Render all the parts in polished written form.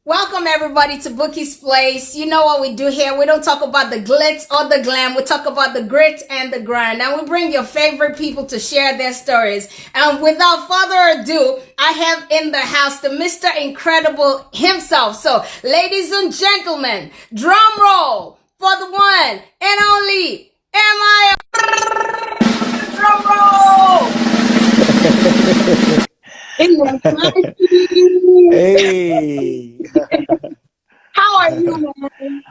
Welcome everybody to Bookie's Place. You know what we do here. We don't talk about the glitz or the glam. We talk about the grit and the grind. And we bring your favorite people to share their stories. And without further ado, I have in the house the Mr. Incredible himself. So, ladies and gentlemen, drum roll for the one and only M.I Drum roll! Hey, How are you, man?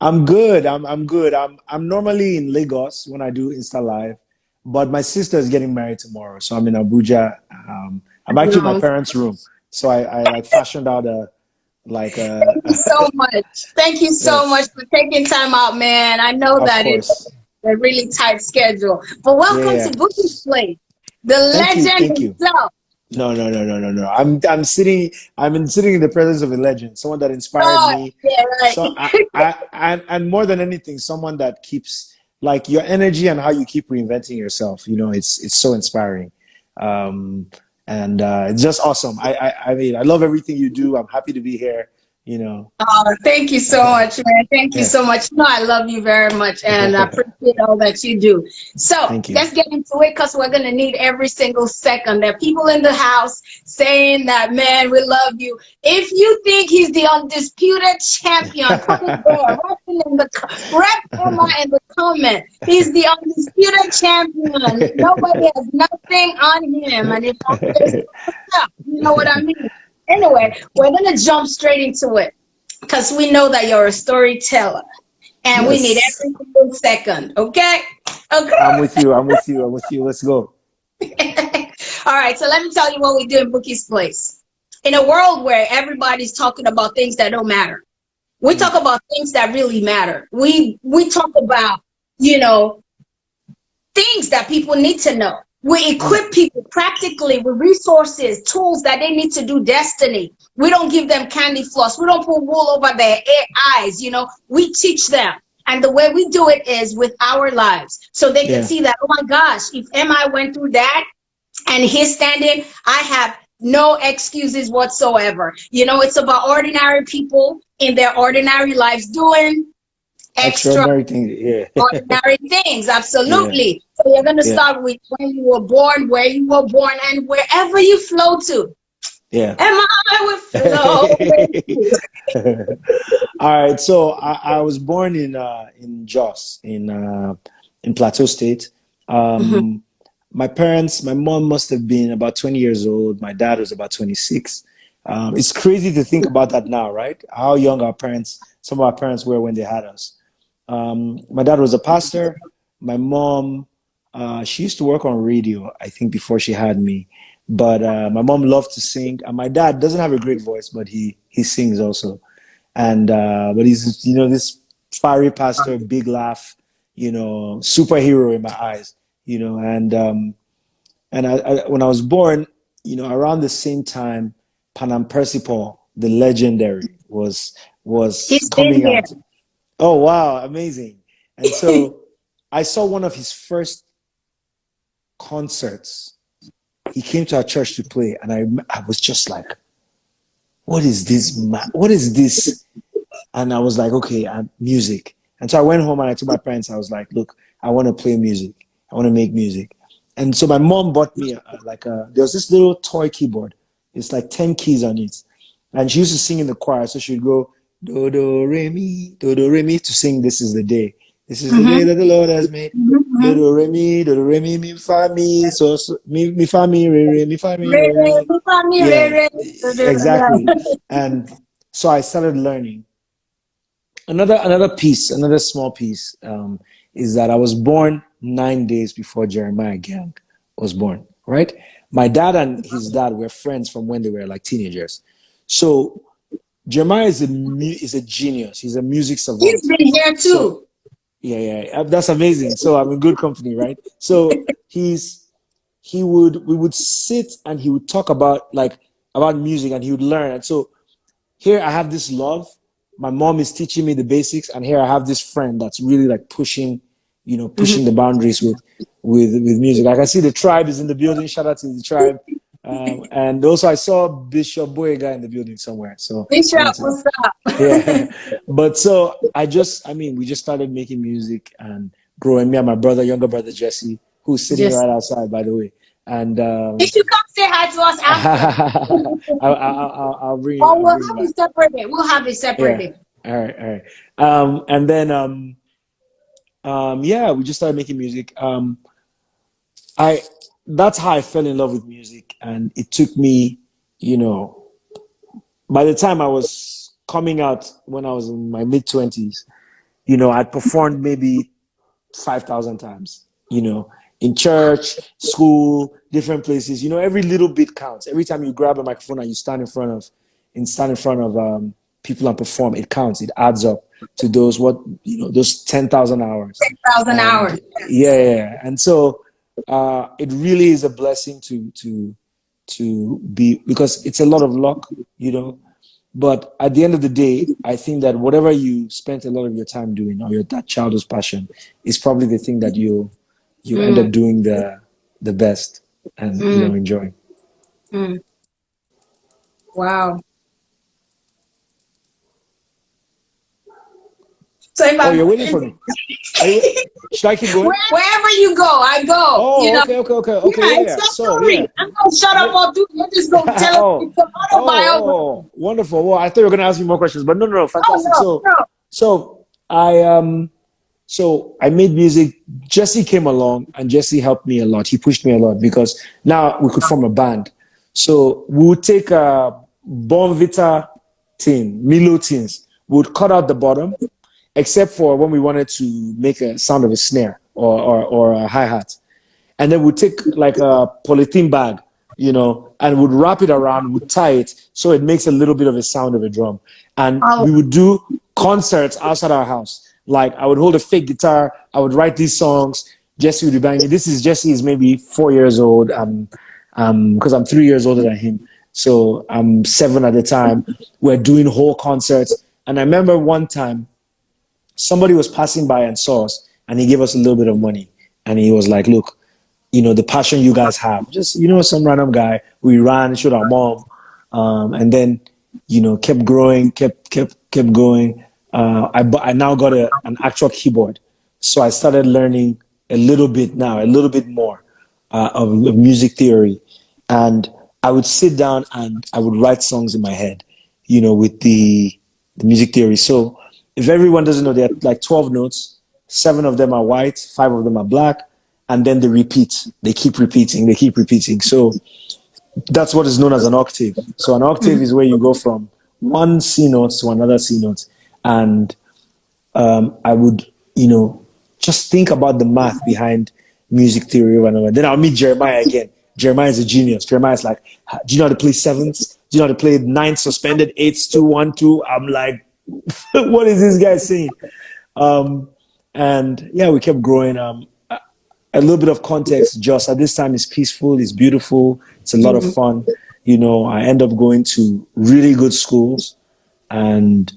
I'm good. I'm good. I'm normally in Lagos when I do Insta Live, but my sister is getting married tomorrow, so I'm in Abuja. I'm actually in my No, parents' room, so I like fashioned out a like a thank you so much. Thank you so much yes, for taking time out, man. I know of that it's course. a really tight schedule. But Yeah, welcome yeah. to Bookie's Place, the legend Thank you. himself. No. I'm sitting in the presence of a legend, someone that inspired Oh, me. yeah, right. So and more than anything, someone that keeps like your energy and how you keep reinventing yourself. It's so inspiring, um, and it's just awesome. I mean, I love everything you do. I'm happy to be here. You know, Oh, thank you so much, man. Thank you yeah. so much. No, I love you very much and I appreciate all that you do. So Thank you. let's get into it because we're going to need every single second. There are people in the house saying that, man, we love you. If you think he's the undisputed champion, put it there. Rep Emma in the comment. He's the undisputed champion. Nobody has nothing on him. And if there's stuff, you know what I mean? Anyway, we're going to jump straight into it because we know that you're a storyteller and we need Yes, every single second. Okay? I'm Okay. with you. I'm with you. I'm with you. Let's go. All right. So let me tell you what we do in Bookie's Place. In a world where everybody's talking about things that don't matter, we talk Mm, about things that really matter. We talk about, you know, things that people need to know. We mm. equip people practically with resources, tools that they need to do destiny. We don't give them candy floss. We don't put wool over their eyes. We teach them. And the way we do it is with our lives. So they can Yeah. see that, oh my gosh, if MI went through that and he's standing, I have no excuses whatsoever. It's about ordinary people in their ordinary lives doing extra Extraordinary thing. Yeah. ordinary things, Yeah. absolutely. So you're going to Yeah. start with when you were born, where you were born, and wherever you flow to. Yeah. Am I will flow with you? All right. So I was born in Jos in Plateau State. Mhm. Um, my mom must have been about 20 years old. My dad was about 26. It's crazy to think about that now, right? How young some of our parents were when they had us. My dad was a pastor. My mom, she used to work on radio, I think, before she had me. But my mom loved to sing, and my dad doesn't have a great voice, but he sings also. And but he's this fiery pastor, big laugh, superhero in my eyes, when I was born, around the same time, Panam Percival, the legendary, was He's been coming here. out. Oh wow, amazing! And so I saw one of his first concerts. He came to our church to play, and I was just like, "What is this? What is this?" And I was like, "Okay, music." And so I went home and I told my parents, I was like, "Look, I want to play music. I want to make music." And so my mom bought me there was this little toy keyboard. It's like 10 keys on it, and she used to sing in the choir. So she'd go do do re mi to sing "This is the day." This is the day Mhm, that the Lord has made. mhm. Do do re mi fa mi mi fa mi mi fa mi Re, re, re. mi, fa, mi, re, Yeah, re. exactly. And so I started learning. Another small piece, is that I was born 9 days before Jeremiah Gang was born. Right, my dad and his dad were friends from when they were like teenagers. So Jeremiah is a genius. He's a music He's savant. been here So too. yeah, that's amazing. So I'm in good company, right? So we would sit and he would talk about music and he would learn. And so here I have this love. My mom is teaching me the basics, and here I have this friend that's really like Mhm. pushing the boundaries with music. Like I see the tribe is in the building. Shout out to the tribe. And also I saw Bishop Boyega in the building somewhere. So I Bishop, wanted to, what's up? yeah. But so I mean, we just started making music and growing. Me and my brother, younger brother Jesse, who's sitting Just right outside, by the way. And if you come say hi to us after. I'll bring Or I'll we'll bring him have it back. separated. We'll have it Yeah. separated. All right. All right. And then yeah, we just started making music. I That's how I fell in love with music, and it took me, you know, by the time I was coming out when I was in my mid 20s, I'd performed maybe 5,000 times, in church, school, different places. Every little bit counts. Every time you grab a microphone and you stand in front of people and perform, it counts. It adds up to those 10,000 hours. 10,000 And hours. yeah, yeah, yeah. And so it really is a blessing to be, because it's a lot of luck, but at the end of the day, I think that whatever you spent a lot of your time doing, or that childhood passion, is probably the thing that you end Mm, up doing the best, and mm, enjoying. mm. Wow. So if Oh, I'm you're waiting for me. Are you? Should I keep going? wherever you go, I go. Oh, okay, okay, okay, okay. Yeah, Yeah, it's yeah. your So yeah. story. I'm gonna shut up Yeah. or do. You're just gonna tell us Oh, it's an autobiography. oh, wonderful. Well, I thought you were going to ask me more questions, but no, no, no, Oh fantastic. no, So, no. so I made music. Jesse came along, and Jesse helped me a lot. He pushed me a lot, because now we could form a band. So we would take a Bonvita tin, Milo tins. We would cut out the bottom, except for when we wanted to make a sound of a snare or a hi hat, and then we'd take like a polythene bag, and would wrap it around, would tie it so it makes a little bit of a sound of a drum. And Oh, we would do concerts outside our house. Like, I would hold a fake guitar, I would write these songs. Jesse would be banging. Jesse is maybe 4 years old. Because I'm 3 years older than him. So I'm 7 at the time. We're doing whole concerts. And I remember one time somebody was passing by and saw us, and he gave us a little bit of money. And he was like, look, the passion you guys have, just, some random guy. We ran, showed our mom, and then, kept growing, kept going. I now got an actual keyboard. So I started learning a little bit more of music theory. And I would sit down and I would write songs in my head, with the music theory. So if everyone doesn't know, there are like 12 notes, 7 of them are white, 5 of them are black, and then they repeat. They keep repeating, they keep repeating. So that's what is known as an octave. So an octave is where you go from one C note to another C note. And I would, just think about the math behind music theory over and over. Then I'll meet Jeremiah again. Jeremiah is a genius. Jeremiah's like, do you know how to play sevenths? Do you know how to play ninth suspended, eighths, 2 1 2? I'm like, what is this guy saying? And yeah, we kept growing. A little bit of context, just at this time, it's peaceful, it's beautiful, it's a lot of mm, fun. I end up going to really good schools, and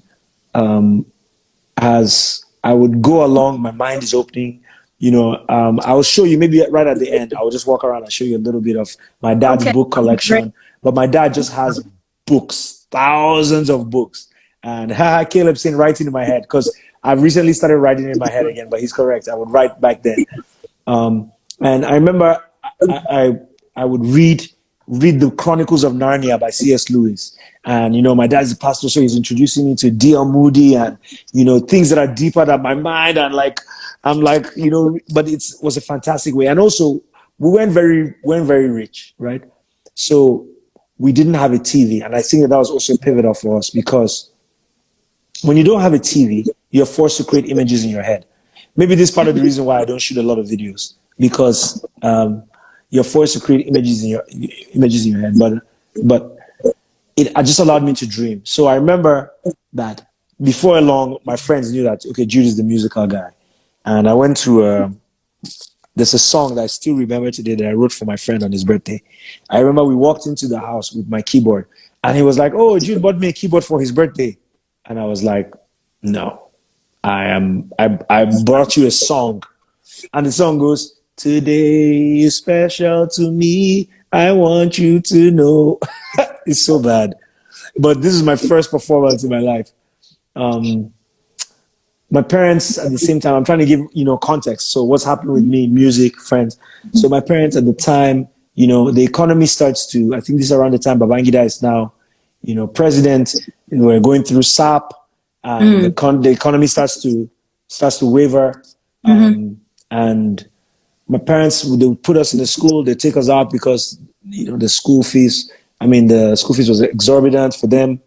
as I would go along, my mind is opening. I will show you maybe right at the end. I will just walk around and show you a little bit of my dad's okay. book Great. collection. But my dad just has books, thousands of books. And Caleb's saying writing in my head, because I've recently started writing in my head again. But he's correct. I would write back then. And I remember I, I would read the Chronicles of Narnia by C.S. Lewis. And my dad's a pastor, so he's introducing me to D.L. Moody, and things that are deeper than my mind. And like, I'm like, but it was a fantastic way. And also, we weren't very rich, right? So we didn't have a TV, and I think that was also pivotal for us, because when you don't have a TV, you're forced to create images in your head. Maybe this is part of the reason why I don't shoot a lot of videos, because you're forced to create images in your head. But it just allowed me to dream. So I remember that before long, my friends knew that, okay, Jude is the musical guy, and I went to. There's a song that I still remember today that I wrote for my friend on his birthday. I remember we walked into the house with my keyboard, and he was like, "Oh, Jude bought me a keyboard for his birthday," and I was like, "No, I brought you a song." And the song goes, "Today is special to me. I want you to know. It's so bad. But this is my first performance in my life. Um, my parents at the same time, I'm trying to give, context. So what's happening with me, music, friends. So my parents at the time, the economy starts to, I think this is around the time Babangida is now, president. We're going through SAP, and the economy starts to waver. And my parents, they would put us in the school, they take us out because, the school fees, the school fees was exorbitant for them.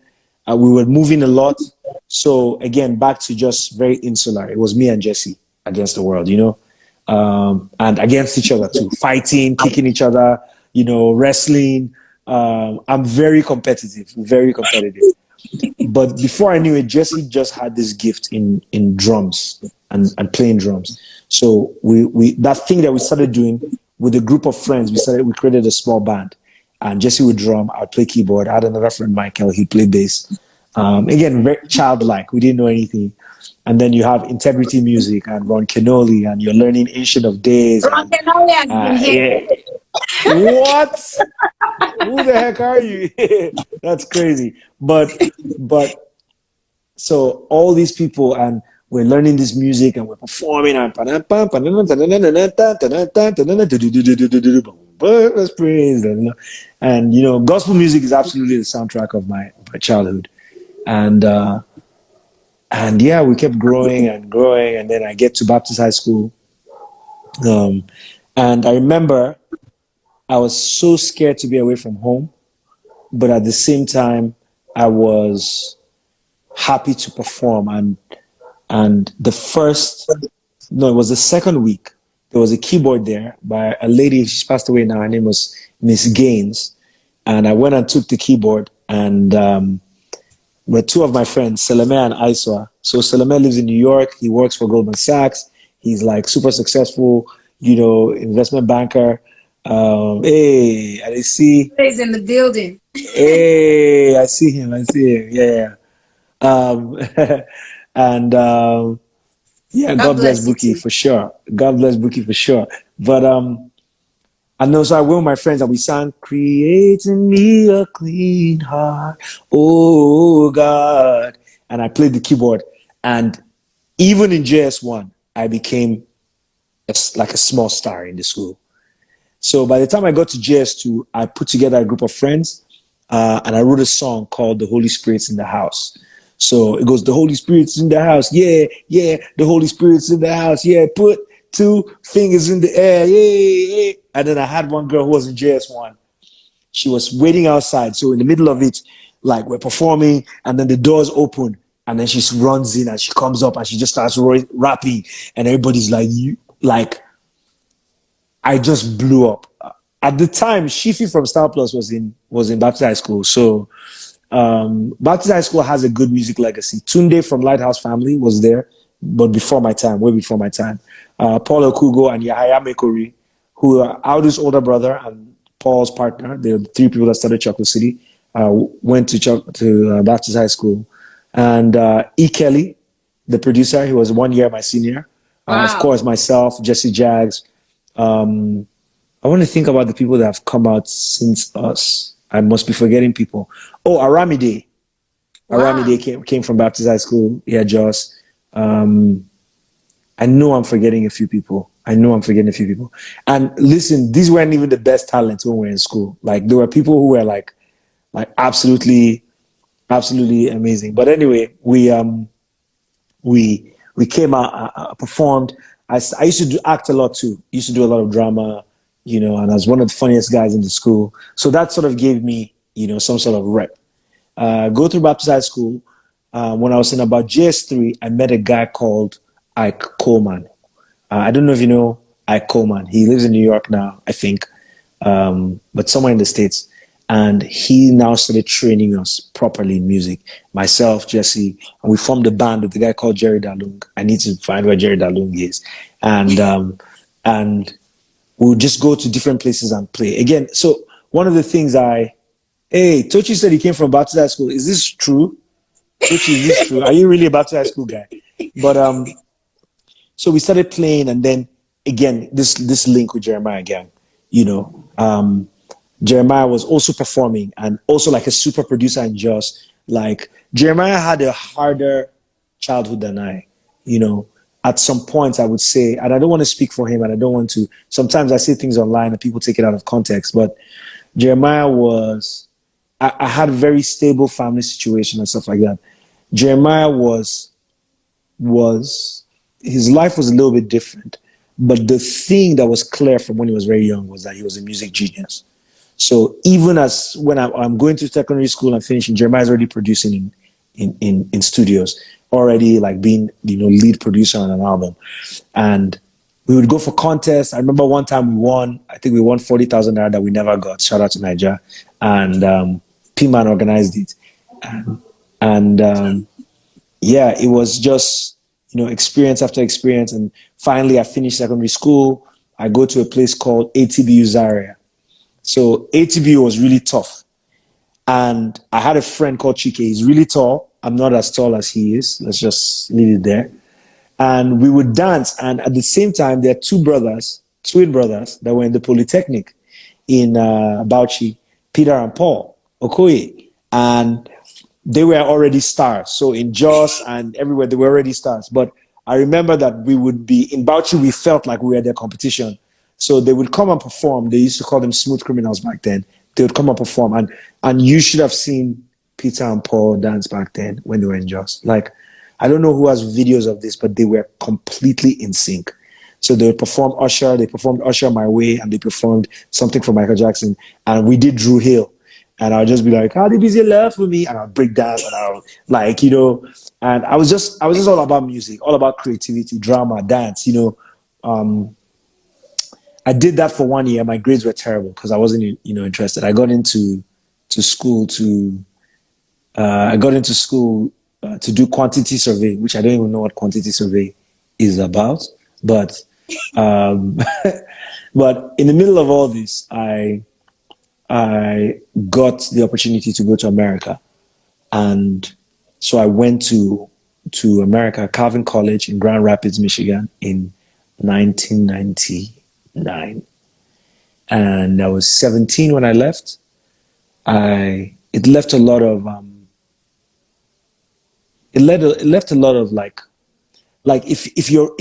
We were moving a lot. So again, back to just very insular. It was me and Jesse against the world, and against each other too, fighting, kicking each other, wrestling. I'm very competitive, very competitive. But before I knew it, Jesse just had this gift in drums and playing drums. So we that thing that we started doing with a group of friends, we created a small band. And Jesse would drum, I'd play keyboard. I had another friend, Michael, he'd play bass. Again, very childlike. We didn't know anything. And then you have Integrity Music and Ron Kenoli, and you're learning Ancient of Days. Ron Kenoli has been here. Yeah. What? Who the heck are you? That's crazy. But so all these people, and we're learning this music and we're performing and let's praise, and gospel music is absolutely the soundtrack of my childhood. And yeah, we kept growing and growing, and then I get to Baptist High School. And I remember I was so scared to be away from home, but at the same time, I was happy to perform. And it was the second week. There was a keyboard there by a lady. She's passed away now. Her name was Miss Gaines. And I went and took the keyboard, and with two of my friends, Seleme and Aiswa. So Seleme lives in New York. He works for Goldman Sachs. He's like super successful, investment banker. Hey, I see. He's in the building. Hey, I see him. Yeah. Um, and yeah, God bless Bouquie for sure. God bless Bouquie for sure. But I know, so I went with my friends and we sang, "Create in me a clean heart, oh God." And I played the keyboard. And even in JS1, I became like a small star in the school. So by the time I got to JS2, I put together a group of friends, and I wrote a song called "The Holy Spirit's in the House." So it goes, "The Holy Spirit's in the house, yeah, the Holy Spirit's in the house, yeah, put two fingers in the air, yeah. And then I had one girl who was in JS1. She was waiting outside. So in the middle of it, like we're performing, and then the doors open, and then she runs in and she comes up and she just starts rapping, and everybody's like, I just blew up. At the time, Shifi from Star Plus was in Baptist High School. So Baptist High School has a good music legacy. Tunde from Lighthouse Family was there, but before my time, way before my time. Paul Okugo and Yahaya Mekori, who are Audu's older brother and Paul's partner. They're the three people that started Chocolate City, went to Baptist High School. And E. Kelly, the producer, he was 1 year my senior. Wow. Of course, myself, Jesse Jaggs. I want to think about the people that have come out since us. I must be forgetting people. Oh, Aramide. Wow. Aramide came from Baptist High School. Yeah, Joss. I know I'm forgetting a few people. And listen, these weren't even the best talents when we were in school. Like, there were people who were like absolutely amazing. But anyway, we came out, performed. I used to act a lot too. Used to do a lot of drama, and I was one of the funniest guys in the school. So that sort of gave me, some sort of rep. Go through Baptist High School. When I was in about JS3, I met a guy called Ike Coleman. I don't know if you know Ike Coleman. He lives in New York now, I think, but somewhere in the States. And he now started training us properly in music. Myself, Jesse, and we formed a band with a guy called Jerry Dalung. I need to find where Jerry Dalung is. And we'll just go to different places and play. Again, so one of the things Tochi said he came from Baptist High School. Is this true? Tochi, is this true? Are you really a Baptist High School guy? But so we started playing, and then again, this link with Jeremiah Gang, Jeremiah was also performing and also like a super producer and just like Jeremiah had a harder childhood than I, you know. At some points I would say, and I don't want to speak for him and I don't want to, sometimes I say things online and people take it out of context, but Jeremiah was, I had a very stable family situation and stuff like that. Jeremiah was his life was a little bit different, but the thing that was clear from when he was very young was that he was a music genius. So even as when I'm going to secondary school and finishing, Jeremiah's already producing in studios, already like being, you know, lead producer on an album. And we would go for contests. I remember one time we won, I think we won 40,000 naira that we never got. Shout out to Nigeria. And P-Man organized it. And yeah, it was just, you know, experience after experience. And finally I finished secondary school. I go to a place called ATBU Zaria. So ATBU was really tough. And I had a friend called Chike. He's really tall. I'm not as tall as he is. Let's just leave it there. And we would dance. And at the same time, there are two brothers, twin brothers, that were in the Polytechnic in Bauchi, Peter and Paul Okoye. And they were already stars. So in Jos and everywhere, they were already stars. But I remember that we would be, in Bauchi, we felt like we were their competition. So they would come and perform. They used to call them smooth criminals back then. They would come and perform. And you should have seen Peter and Paul dance back then when they were in Jos. Like, I don't know who has videos of this, but they were completely in sync. So they would perform Usher, they performed Usher My Way, and they performed something from Michael Jackson. And we did Drew Hill. And I'll just be like, how deep is your love for me? And I'll break dance and I'll like, you know, and I was just all about music, all about creativity, drama, dance, you know. I did that for 1 year. My grades were terrible because I wasn't, you know, interested. I got into school to do quantity survey, which I don't even know what quantity survey is about. But but in the middle of all this, I got the opportunity to go to America, and so I went to America, Calvin College in Grand Rapids, Michigan, in 1999, and I was 17 when I left. It left a lot of it left a lot of like if your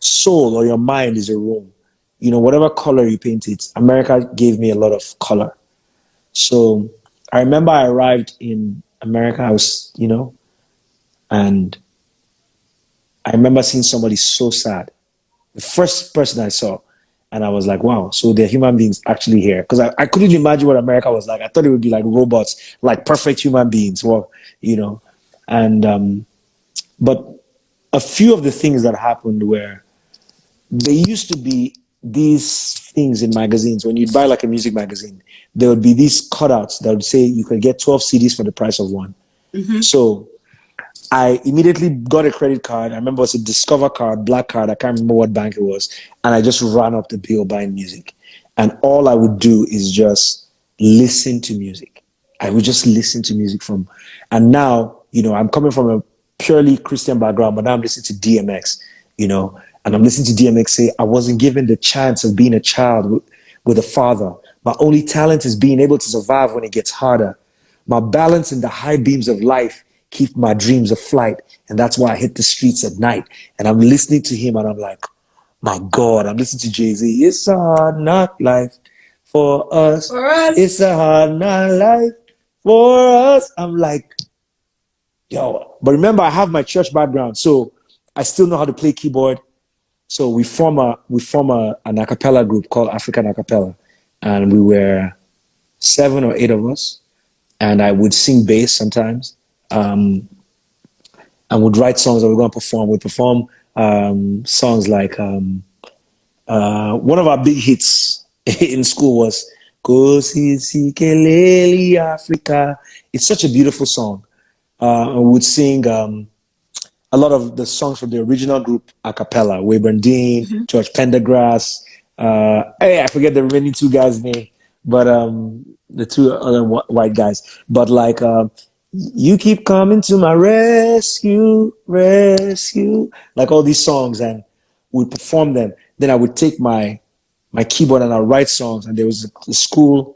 soul or your mind is a room, you know, whatever color you paint it, America gave me a lot of color. So I remember I arrived in America, I was, you know, and I remember seeing somebody so sad. The first person I saw, and I was like, wow, so there are human beings actually here. Because I couldn't imagine what America was like. I thought it would be like robots, like perfect human beings. Well, you know, and but a few of the things that happened were, there used to be these things in magazines. When you'd buy like a music magazine, there would be these cutouts that would say you could get 12 CDs for the price of one. Mm-hmm. So I immediately got a credit card. I remember it was a Discover card, black card. I can't remember what bank it was. And I just ran up the bill buying music. And all I would do is just listen to music. I would just listen to music from, and now, you know, I'm coming from a purely Christian background, but now I'm listening to DMX, you know, and I'm listening to DMX say, I wasn't given the chance of being a child with a father. My only talent is being able to survive when it gets harder. My balance in the high beams of life keep my dreams aflight. And that's why I hit the streets at night. And I'm listening to him and I'm like, my God, I'm listening to Jay-Z. It's a hard knock life for us. For us. It's a hard knock life for us. I'm like, yo. But remember, I have my church background, so I still know how to play keyboard. So we form an a cappella group called African Acapella. And we were 7 or 8 of us. And I would sing bass sometimes. And would write songs that we're going to perform. We'd perform songs like one of our big hits in school was Kosi Keleli Africa. It's such a beautiful song. And we would sing a lot of the songs from the original group a cappella. Wayburn Dean, Mm-hmm. George Pendergrass. Hey, I forget the remaining two guys' name, but the two other white guys. But like, you keep coming to my rescue, rescue, like all these songs, and we perform them. then I would take my keyboard and I'd write songs. And there was a school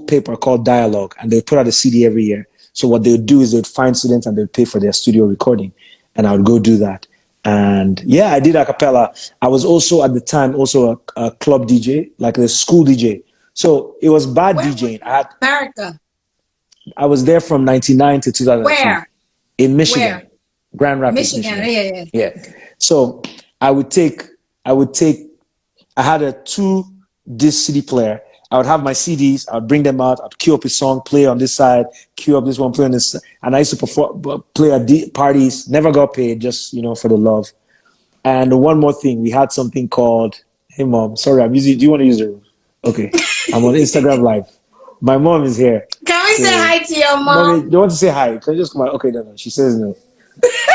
paper called Dialogue, and they put out a CD every year. So what they would do is they'd find students and they'd pay for their studio recording, and I would go do that. And yeah, I did a cappella. I was also at the time also a club DJ, like a school DJ. So it was bad Where DJing. America? I was there from 99 to 2002. Where? In Michigan. Where? Grand Rapids, Michigan. Michigan. Yeah. Yeah. So I had a 2-disc CD player. I would have my CDs, I'd bring them out, I'd queue up a song, play on this side, queue up this one, play on this. And I used to play at parties, never got paid, just, for the love. And one more thing, we had something called, hey mom, sorry, do you want to use the room? Okay. I'm on Instagram Live. My mom is here. Can we say hi to your mom? Mommy, do you want to say hi? Can you just come out? Okay, no. She says no.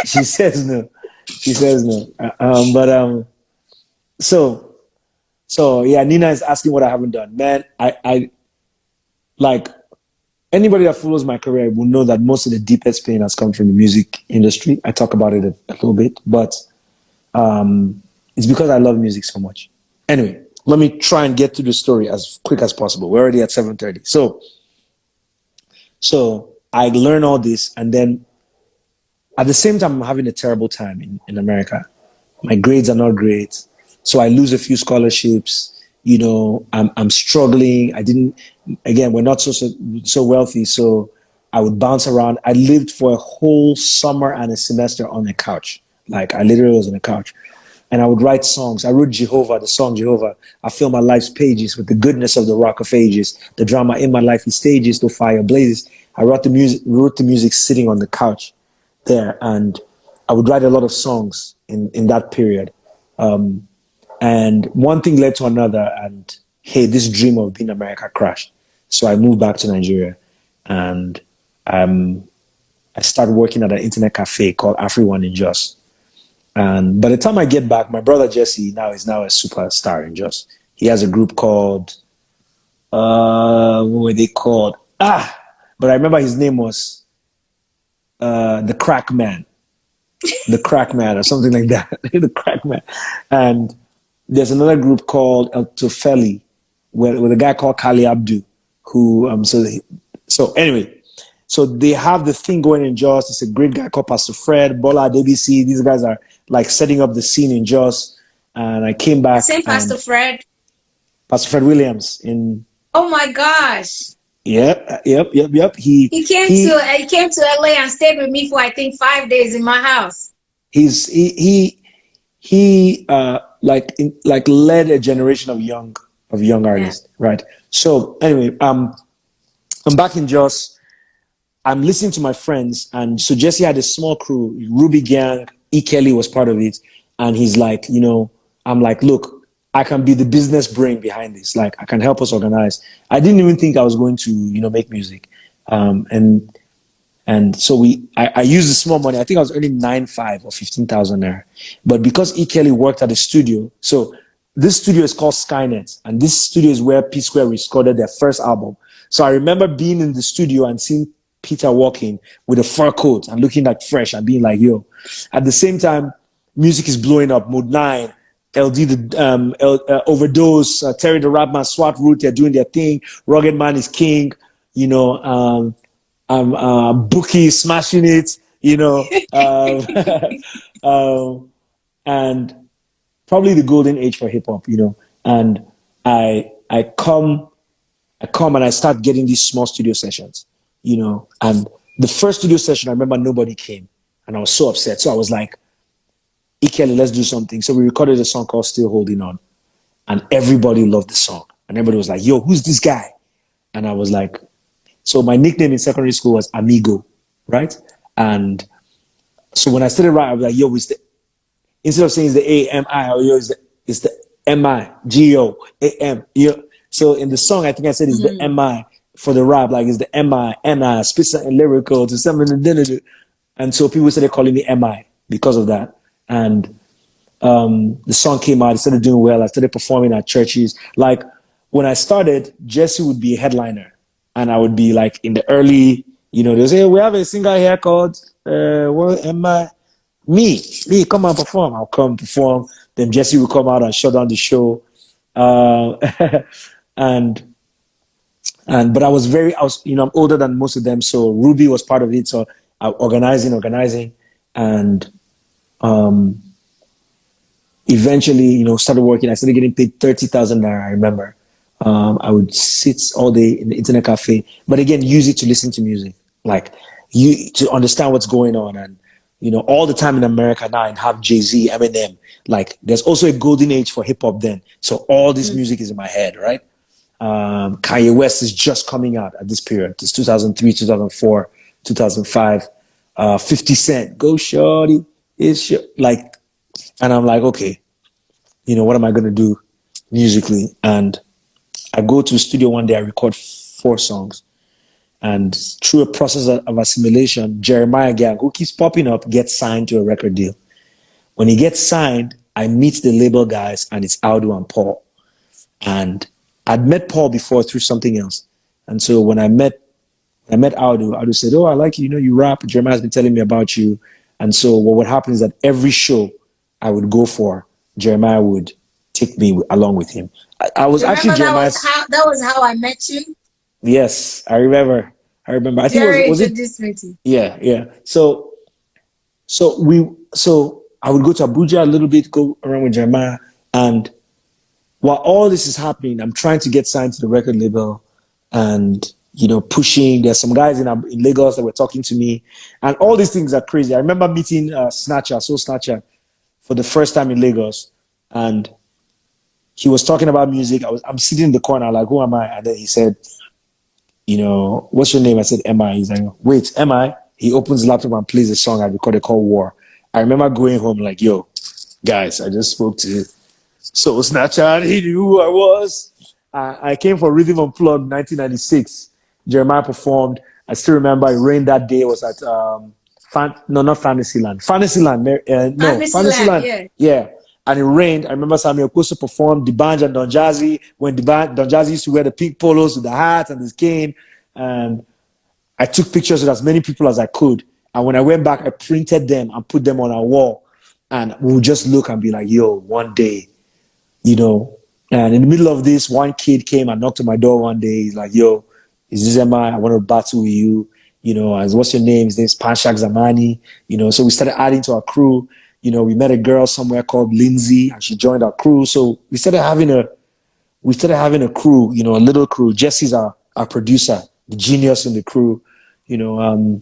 She says no. She says no. So yeah, Nina is asking what I haven't done. Man, I like anybody that follows my career will know that most of the deepest pain has come from the music industry. I talk about it a little bit, but it's because I love music so much. Anyway, let me try and get to the story as quick as possible. We're already at 7:30. So I learn all this, and then at the same time, I'm having a terrible time in America. My grades are not great. So I lose a few scholarships. I'm struggling. We're not so wealthy. So I would bounce around. I lived for a whole summer and a semester on a couch. Like I literally was on a couch. And I would write songs. I wrote Jehovah, the song Jehovah. I fill my life's pages with the goodness of the rock of ages. The drama in my life is stages, the fire blazes. I wrote the music sitting on the couch there. And I would write a lot of songs in that period. And one thing led to another, and hey, this dream of being America crashed. So I moved back to Nigeria, and I started working at an internet cafe called Afri1 in Jos. And by the time I get back, my brother Jesse is now a superstar in Jos. He has a group called what were they called? But I remember his name was the Crack Man. The Crack Man or something like that. The Crack Man. And there's another group called El Tofeli with a guy called Kali Abdu, who so anyway, so they have the thing going in Jos. It's a great guy called Pastor Fred, Bola DBC. These guys are like setting up the scene in Jos. And I came back. Same Pastor Fred. Pastor Fred Williams in. Oh my gosh. Yep. He came to LA and stayed with me for I think 5 days in my house. He led a generation of young artists, right? So anyway, I'm back in Jos. I'm listening to my friends, and so Jesse had a small crew, Ruby Gang, E. Kelly was part of it, and he's like, I'm like, look, I can be the business brain behind this. Like, I can help us organize. I didn't even think I was going to, make music, and so I used the small money. I think I was earning 9,500 or 15,000 there. But because E. Kelly worked at a studio, so this studio is called Skynet, and this studio is where P Square recorded their first album. So I remember being in the studio and seeing Peter walking with a fur coat and looking like fresh and being like, yo. At the same time, music is blowing up. Mode 9, LD, Overdose, Terry the Rapman, SWAT Root, they're doing their thing. Rugged Man is king, Bouqui'S smashing it, and probably the golden age for hip hop, and I come and I start getting these small studio sessions, and the first studio session, I remember nobody came and I was so upset. So I was like, E. Kelly, let's do something. So we recorded a song called Still Holding On, and everybody loved the song. And everybody was like, yo, who's this guy? And I was like, so my nickname in secondary school was Amigo, right? And so when I started writing, I was like, yo, instead of saying it's the A-M-I, it's the M-I-G-O-A-M. So in the song, I think I said it's the M-I for the rap, like it's the M-I, N-I, spit something lyrical to something. And so people started calling me M-I because of that. And the song came out, it started doing well. I started performing at churches. Like when I started, Jesse would be a headliner. And I would be like in the early, they'll say, hey, we have a singer here called, what am I? Me, come and perform. I'll come perform. Then Jesse will come out and shut down the show. Uh, and but I'm older than most of them, so Ruby was part of it. So organizing, and um, eventually, started working. I started getting paid 30,000 naira. I remember. I would sit all day in the internet cafe, but again, use it to listen to music, like you to understand what's going on, and all the time in America now, and have Jay-Z, Eminem. Like, there's also a golden age for hip hop then, so all this music is in my head, right? Kanye West is just coming out at this period. It's 2003, 2004, 2005. 50 Cent, Go Shorty, like, and I'm like, okay, what am I gonna do musically? And I go to a studio one day, I record 4 songs. And through a process of assimilation, Jeremiah Gang, who keeps popping up, gets signed to a record deal. When he gets signed, I meet the label guys, and it's Aldo and Paul. And I'd met Paul before through something else. And so when I met Aldo said, "Oh, I like you. You rap. Jeremiah's been telling me about you." And so what would happen is that every show I would go for, Jeremiah would take me along with him. I was Remember actually Jeremiah's. that was how I met you. Yes, I remember. I think Jerry was it? introduced me to you. Yeah. So I would go to Abuja a little bit, go around with Jeremiah, and while all this is happening, I'm trying to get signed to the record label, and pushing. There's some guys in Lagos that were talking to me, and all these things are crazy. I remember meeting Snatcher, for the first time in Lagos, and he was talking about music. I'm sitting in the corner, like, who am I? And then he said, what's your name? I said, M.I. He's like, wait, M.I? He opens the laptop and plays a song I recorded called War. I remember going home like, yo, guys, I just spoke to Soul Snatcher. He knew who I was. I came for Rhythm Unplugged 1996. Jeremiah performed. I still remember it rained that day. It was at, not Fantasyland. Fantasyland. Fantasyland, yeah. Yeah. And it rained. I remember Samuel Koso performed, D'banj and Don Jazzy, when Don Jazzy used to wear the pink polos with the hat and his cane. And I took pictures with as many people as I could. And when I went back, I printed them and put them on our wall. And we would just look and be like, yo, one day, And in the middle of this, one kid came and knocked on my door one day. He's like, yo, is this M.I? I want to battle with you. As what's your name? His name's Panshak Zamani. So we started adding to our crew. We met a girl somewhere called Lindsay, and she joined our crew. So we started having a crew, a little crew. Jesse's our producer, the genius in the crew, and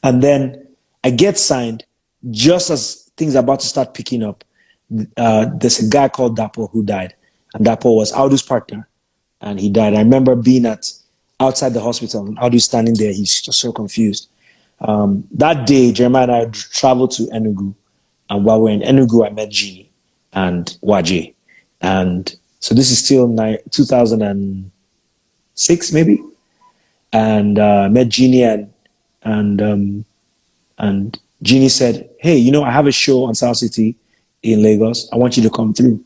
then I get signed just as things are about to start picking up. There's a guy called Dapo who died, and Dapo was Aldo's partner, and he died. I remember being outside the hospital, and Aldo standing there. He's just so confused. That day, Jeremiah and I traveled to Enugu. And while we're in Enugu, I met Jeannie and Waje. And so this is still 2006, maybe. And met Jeannie, and Jeannie said, "Hey, I have a show on South City in Lagos. I want you to come through."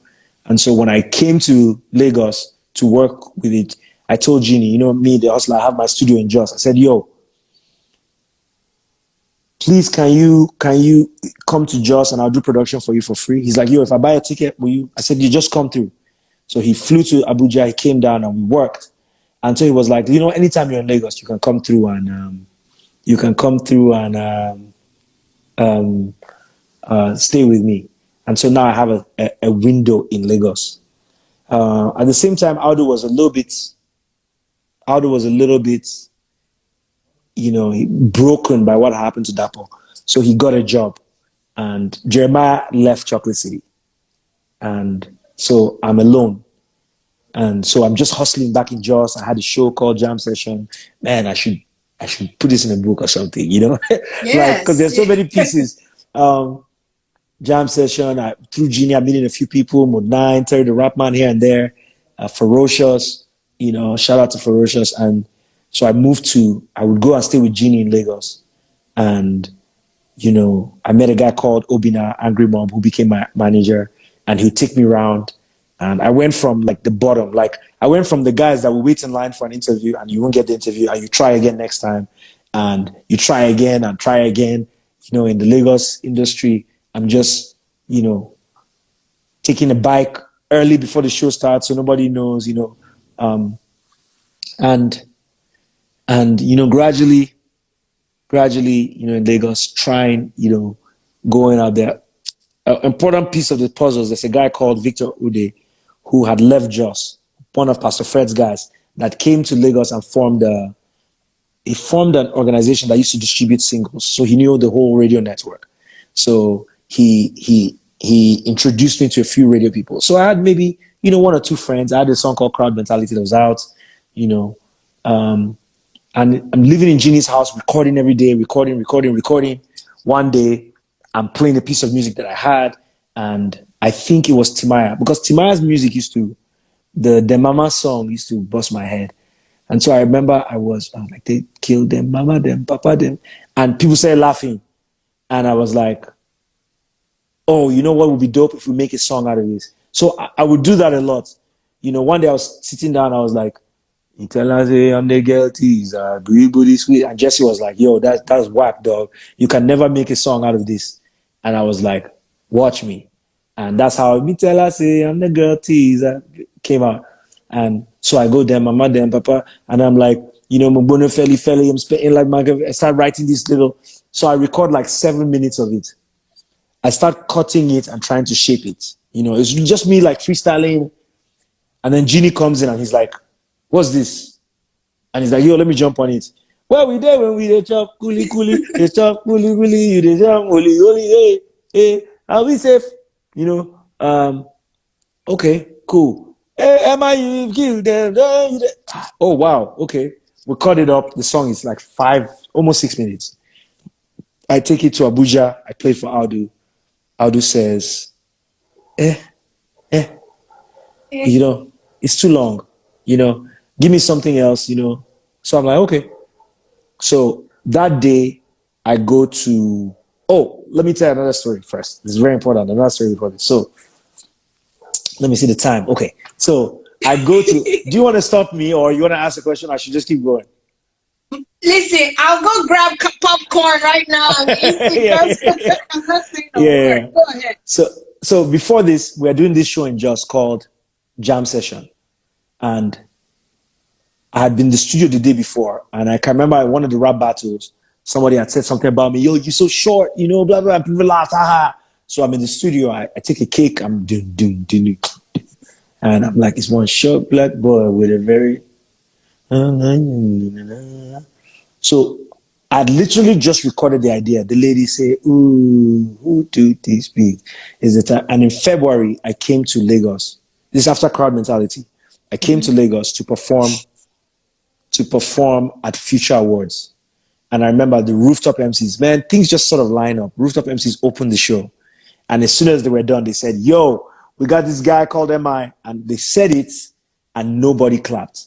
And so when I came to Lagos to work with it, I told Jeannie, me, the hustler, I have my studio in Jos. I said, yo, please, can you come to Jos and I'll do production for you for free? He's like, yo, if I buy a ticket, will you? I said, you just come through. So he flew to Abuja, he came down and we worked. And so he was like, anytime you're in Lagos, you can come through and stay with me. And so now I have a window in Lagos. At the same time, Aldo was a little bit, broken by what happened to Dapo. So he got a job, and Jeremiah left Chocolate City. And so I'm alone. And so I'm just hustling back in Jos. I had a show called Jam Session. Man, I should put this in a book or something, Yes. Like, because there's so many pieces. Jam Session, through Genie, I'm meeting a few people, Mod 9, Terry the Rap Man here and there, Ferocious, shout out to Ferocious. And so I would go and stay with Genie in Lagos. And, I met a guy called Obina, Angry Mom, who became my manager, and he'd take me around. And I went from like the bottom, I went from the guys that will wait in line for an interview and you won't get the interview and you try again next time and you try again and try again. in the Lagos industry. I'm just, taking a bike early before the show starts so nobody knows, um, and gradually, in Lagos, trying, going out there. An important piece of the puzzles, there's a guy called Victor Ude who had left Jos, one of Pastor Fred's guys, that came to Lagos and formed an organization that used to distribute singles. So he knew the whole radio network. So he introduced me to a few radio people. So I had maybe, one or two friends. I had a song called Crowd Mentality that was out, and I'm living in Jeannie's house, recording every day, recording. One day, I'm playing a piece of music that I had, and I think it was Timaya, because Timaya's music the Mama song used to bust my head. And so I remember I was like, they killed them, mama them, papa them. And people started laughing. And I was like, oh, you know what would be dope if we make a song out of this? So I would do that a lot. One day I was sitting down, I was like, you tell us, hey, I'm the girl teaser, booty sweet. And Jesse was like, yo, that's whack, dog. You can never make a song out of this. And I was like, watch me. And that's how me tell us, hey, I'm the girl teaser came out. And so I go there, mama, there, papa, and I'm like, Mbono Feli, I'm spitting like my, I start writing this little, so I record like 7 minutes of it. I start cutting it and trying to shape it. It's just me like freestyling. And then Genie comes in and he's like, what's this? And he's like, yo, let me jump on it. Well, we there when we dey chop, coolie, they chop, coolie, you dey jump, holy, hey, are we safe? Okay, cool. Hey, M.I give them. Oh, wow. Okay. We cut it up. The song is like almost 6 minutes. I take it to Abuja. I play for Audu. Audu says, it's too long. Give me something else, So I'm like, okay. So that day I go to, let me tell you another story first. It's very important. Another story before this. So let me see the time. Okay. So I go to, do you want to stop me or you want to ask a question? I should just keep going. Listen, I'll go grab popcorn right now. I'm not saying a word. Go ahead. So before this, we're doing this show in Jos called Jam Session. And I had been in the studio the day before. And I can remember one of the rap battles, somebody had said something about me. Yo, you're so short, blah, blah, blah. People laughed. So I'm in the studio. I take a cake. I'm doing. And I'm like, it's one short black boy with a very... So I literally just recorded the idea. The lady say, ooh, who do this beat? Is the time. And in February, I came to Lagos. This is after Crowd Mentality. I came to Lagos to perform at Future Awards. And I remember the Rooftop MCs, man, things just sort of line up. Rooftop MCs opened the show. And as soon as they were done, they said, yo, we got this guy called M.I. And they said it and nobody clapped.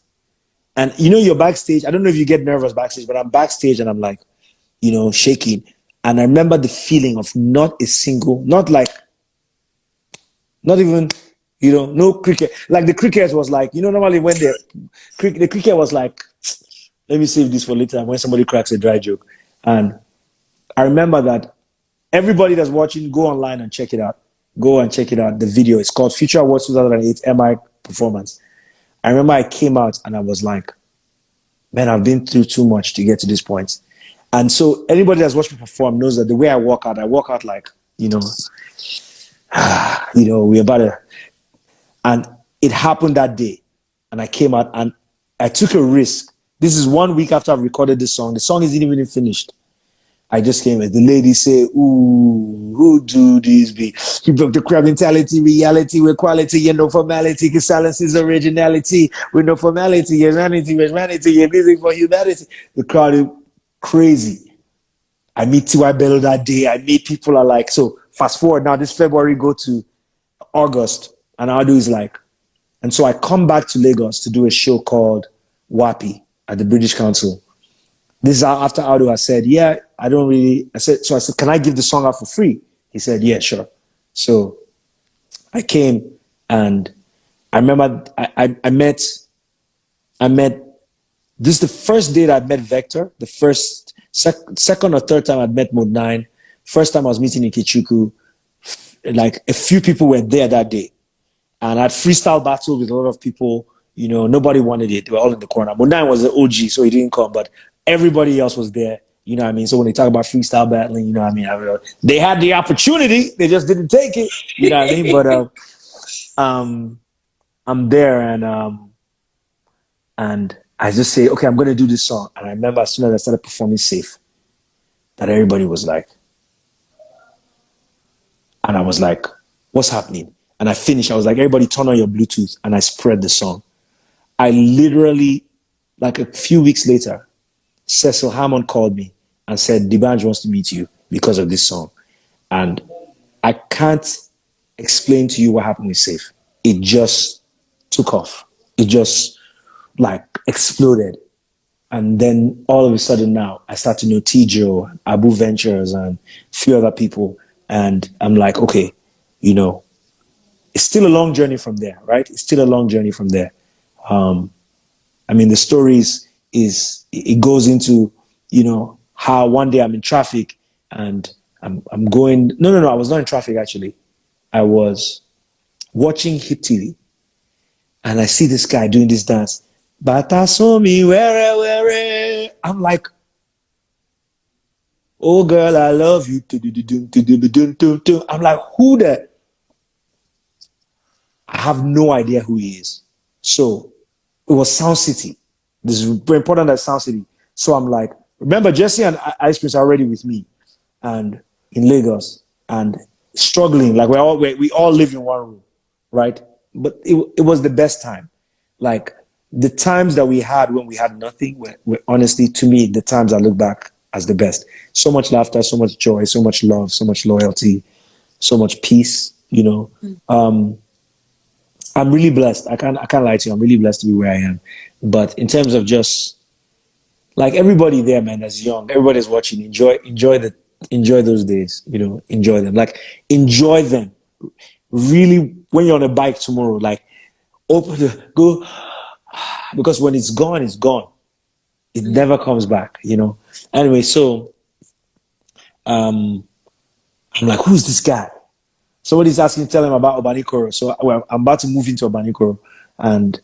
And you're backstage. I don't know if you get nervous backstage, but I'm backstage and I'm like, shaking. And I remember the feeling of not even, no cricket. Like the cricket was like, normally when the cricket was like, let me save this for later when somebody cracks a dry joke. And I remember that everybody that's watching, go online and check it out. Go and check it out. The video. It's called Future Awards 2008 M.I Performance. I remember I came out and I was like, man, I've been through too much to get to this point. And so anybody that's watched me perform knows that the way I walk out like, we're about to. And it happened that day. And I came out and I took a risk. This is 1 week after I've recorded this song. The song isn't even finished. I just came in. The lady say, ooh, who do this be? He broke the crowd mentality, reality with quality and no formality. Because silence is originality with no formality, humanity, your music for humanity. The crowd is crazy. I meet T.Y. Bello that day. I meet people are like, so fast forward now, this February go to August. And Audu is like, and so I come back to Lagos to do a show called WAPI at the British Council. This is after Audu has said, yeah, I said, can I give the song out for free? He said, yeah, sure. So I came and I remember I met, this is the first day that I met Vector, the second or third time I'd met Mode 9. First time I was meeting Ikechukwu, like a few people were there that day. And I had freestyle battle with a lot of people. You know, nobody wanted it. They were all in the corner. Munai was the OG, so he didn't come, but everybody else was there. You know what I mean? So when they talk about freestyle battling, you know what I mean? They had the opportunity, they just didn't take it. You know what I mean? But I'm there, and I just say, okay, I'm gonna do this song. And I remember as soon as I started performing Safe, that everybody was like, and I was like, what's happening? And I finished. I was like, everybody turn on your Bluetooth, and I spread the song. I literally, like a few weeks later, Cecil Hammond called me and said, D'banj wants to meet you because of this song. And I can't explain to you what happened with Safe. It just took off. It just like exploded. And then all of a sudden now, I start to know Tijo, Abu Ventures, and a few other people. And I'm like, okay, you know, it's still a long journey from there, right? It's still a long journey from there. I mean, the stories it goes into, you know, how one day I'm in traffic and I'm going, no, I was not in traffic actually. I was watching Hip TV and I see this guy doing this dance. Bata so me where. I'm like, oh girl, I love you. I'm like, who the? I have no idea who he is. So it was Sound City. This is very important at Sound City. So I'm like, remember Jesse and Ice Prince are already with me and in Lagos and struggling. Like we all live in one room, right? But it was the best time. Like the times that we had when we had nothing were honestly, to me, the times I look back as the best. So much laughter, so much joy, so much love, so much loyalty, so much peace, you know. I'm really blessed. I can't lie to you. I'm really blessed to be where I am. But in terms of just like everybody there, man, that's young, everybody's watching. Enjoy those days. You know, enjoy them. Like enjoy them. Really, when you're on a bike tomorrow, like open the go because when it's gone, it's gone. It never comes back. You know. Anyway, so I'm like, who's this guy? Somebody's asking, tell him about Obanikoro. So I'm about to move into Obanikoro, and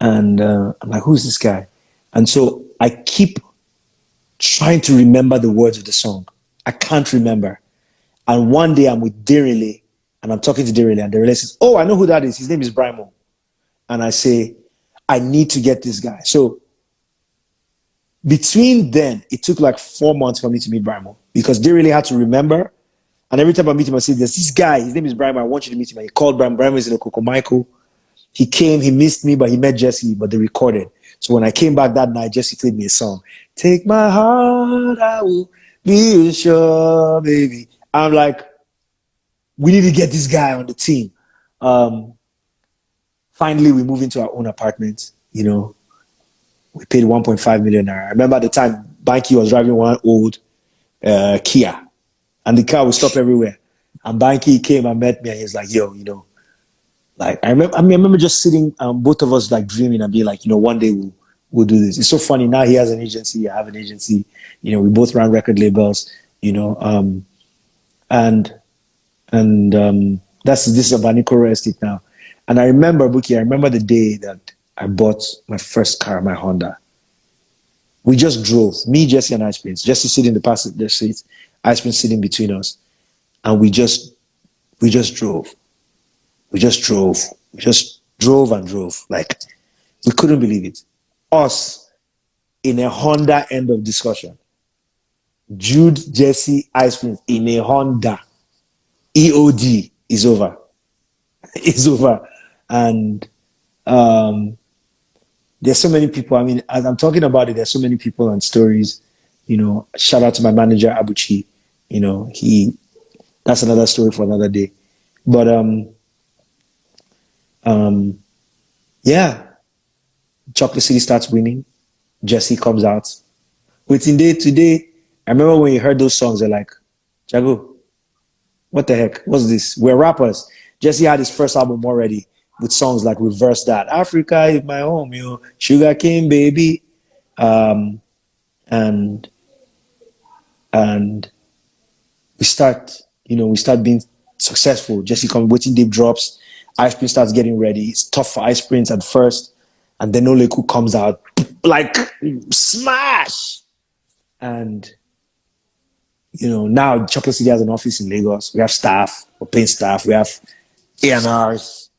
I'm like, who's this guy? And so I keep trying to remember the words of the song. I can't remember. And one day I'm with Derele, and I'm talking to Derele, and Derele says, oh, I know who that is. His name is Brimo. And I say, I need to get this guy. So between then, it took like 4 months for me to meet Brimo because Derele had to remember. And every time I meet him, I say, there's this guy, his name is Brimo. I want you to meet him. And he called Brimo. Brimo is in Okoko Michael. He came, he missed me, but he met Jesse, but they recorded. So when I came back that night, Jesse played me a song. Take my heart, I will be sure, baby. I'm like, we need to get this guy on the team. Finally, we moved into our own apartment. You know, we paid 1.5 million. I remember at the time, Banky was driving one old Kia, and the car would stop everywhere. And Banky came and met me, and he was like, yo, you know, like I remember just sitting, both of us like dreaming and being like, you know, one day we'll do this. It's so funny. Now he has an agency, I have an agency. You know, we both run record labels. You know, and this is a Banikoro estate now. And I remember Bouquie. I remember the day that I bought my first car, my Honda. We just drove. Me, Jesse, and Ice Prince. Jesse sitting in the passenger seat, Ice Prince sitting between us, and we just drove. We just drove. We just drove and drove. Like, we couldn't believe it. Us in a Honda, end of discussion. Jude, Jesse, Ice Prince in a Honda. EOD is over. It's over. And there's so many people. I mean, as I'm talking about it, there's so many people and stories. You know, shout out to my manager, Abuchi. You know, that's another story for another day. But yeah, Chocolate City starts winning. Jesse comes out. Within day today, I remember when you heard those songs, they're like, Jago, what the heck? What's this? We're rappers. Jesse had his first album already with songs like Reverse That. Africa is my home, you know, Sugar Cane Baby. And we start being successful. Jesse comes, waiting deep drops, Ice Prince starts getting ready. It's tough for Ice Prince at first, and then Oleku comes out like smash. And now Chocolate City has an office in Lagos. We have staff, we're paying staff, we have A&Rs,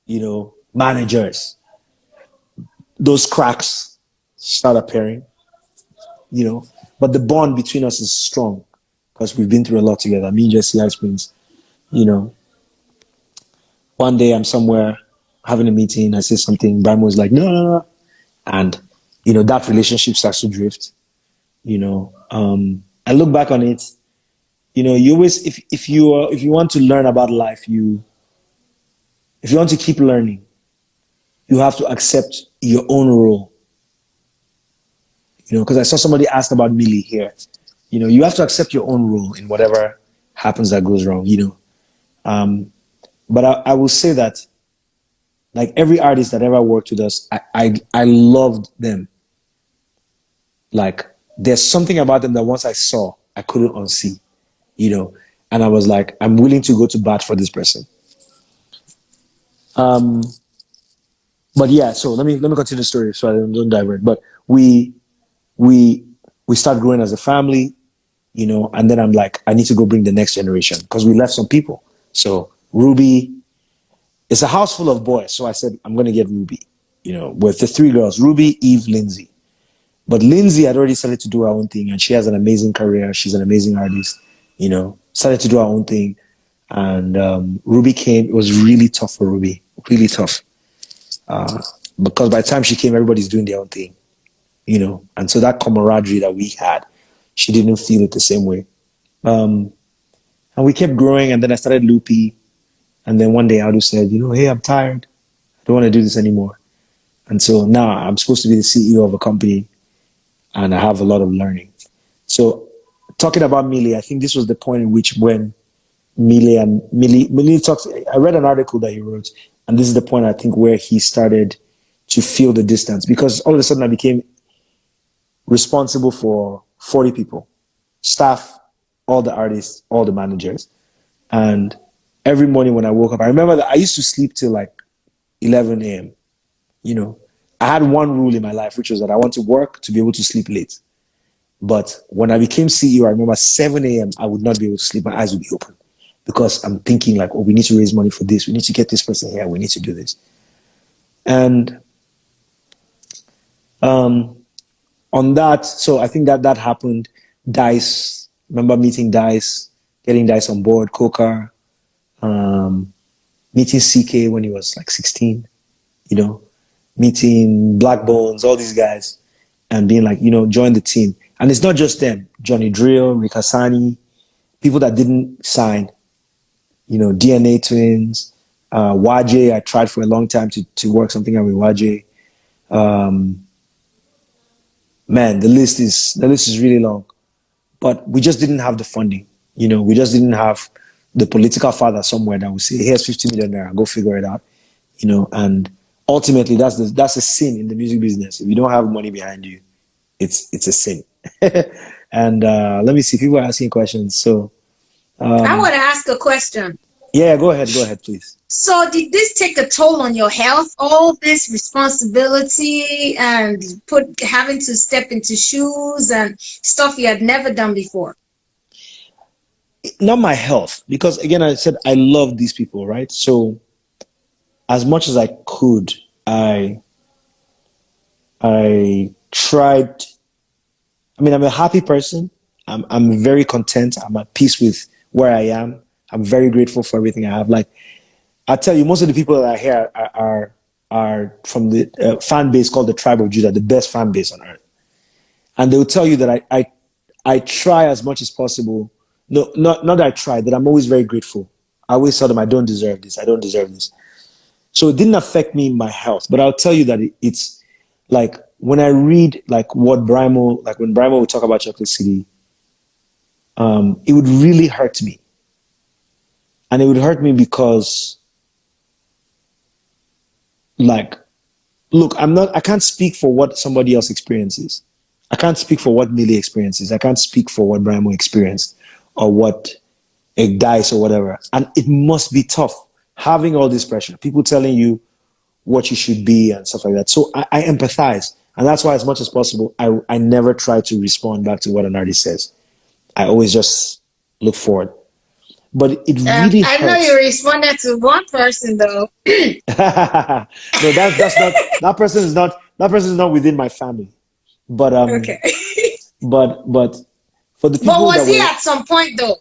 managers. Those cracks start appearing, but the bond between us is strong because we've been through a lot together. Me and Jesse Ice Prince, you know. One day I'm somewhere having a meeting, I say something, Brimo was like, no, no, no. And, that relationship starts to drift, I look back on it, you always, if you want to learn about life, if you want to keep learning, you have to accept your own role, because I saw somebody ask about Millie here, you have to accept your own role in whatever happens that goes wrong, but I will say that, like every artist that ever worked with us, I loved them. Like there's something about them that once I saw, I couldn't unsee, and I was like, I'm willing to go to bat for this person. But yeah, so let me continue the story so I don't divert. But we start growing as a family, and then I'm like, I need to go bring the next generation because we left some people. So Ruby, it's a house full of boys. So I said, I'm going to get Ruby, with the three girls, Ruby, Eve, Lindsay. But Lindsay had already started to do her own thing and she has an amazing career. She's an amazing artist, started to do her own thing. And Ruby came. It was really tough for Ruby, really tough. Because by the time she came, everybody's doing their own thing, And so that camaraderie that we had, she didn't feel it the same way. And we kept growing. And then I started Loopy. And then one day Adu said, hey, I'm tired. I don't want to do this anymore. And so now I'm supposed to be the CEO of a company and I have a lot of learning. So talking about Millie, I think this was the point in which when Millie talks, I read an article that he wrote, and this is the point I think where he started to feel the distance because all of a sudden I became responsible for 40 people, staff, all the artists, all the managers. And every morning when I woke up, I remember that I used to sleep till like 11 a.m. I had one rule in my life, which was that I want to work to be able to sleep late. But when I became CEO, I remember 7 a.m. I would not be able to sleep. My eyes would be open because I'm thinking like, oh, we need to raise money for this. We need to get this person here. We need to do this. And on that, so I think that happened. Dice, remember meeting Dice, getting Dice on board, Coca, meeting CK when he was like 16, meeting Black Bones, all these guys, and being like, join the team. And it's not just them, Johnny Drill, Rikasani, people that didn't sign, DNA Twins, Waje, I tried for a long time to work something out with Waje. Man, the list is really long. But we just didn't have the funding. We just didn't have the political father somewhere that would say, here's 50 million naira, go figure it out. And ultimately that's a sin in the music business. If you don't have money behind you, it's a sin. And let me see, people are asking questions. So I want to ask a question. Yeah, go ahead, please. So did this take a toll on your health? All this responsibility and having to step into shoes and stuff you had never done before? Not my health, because again, I said I love these people, right? So as much as I could, I tried. I mean, I'm a happy person. I'm very content. I'm at peace with where I am. I'm very grateful for everything I have. Like, I tell you, most of the people that are here are from the fan base called the Tribe of Judah, the best fan base on earth. And they will tell you that I try as much as possible. No, not that I try, that I'm always very grateful. I always tell them I don't deserve this. I don't deserve this. So it didn't affect me in my health. But I'll tell you that it's like when I read like what Brimo, like when Brimo would talk about Chocolate City, it would really hurt me. And it would hurt me because, like, look, I can't speak for what somebody else experiences. I can't speak for what Millie experiences. I can't speak for what Brimo experienced or what a dice or whatever. And it must be tough having all this pressure, people telling you what you should be and stuff like that. So I empathize. And that's why, as much as possible, I never try to respond back to what an artist says. I always just look forward. But it really I know you hurts. responded to one person though. No, that person is not within my family. But Okay. but for the But people that was he were, at some point though?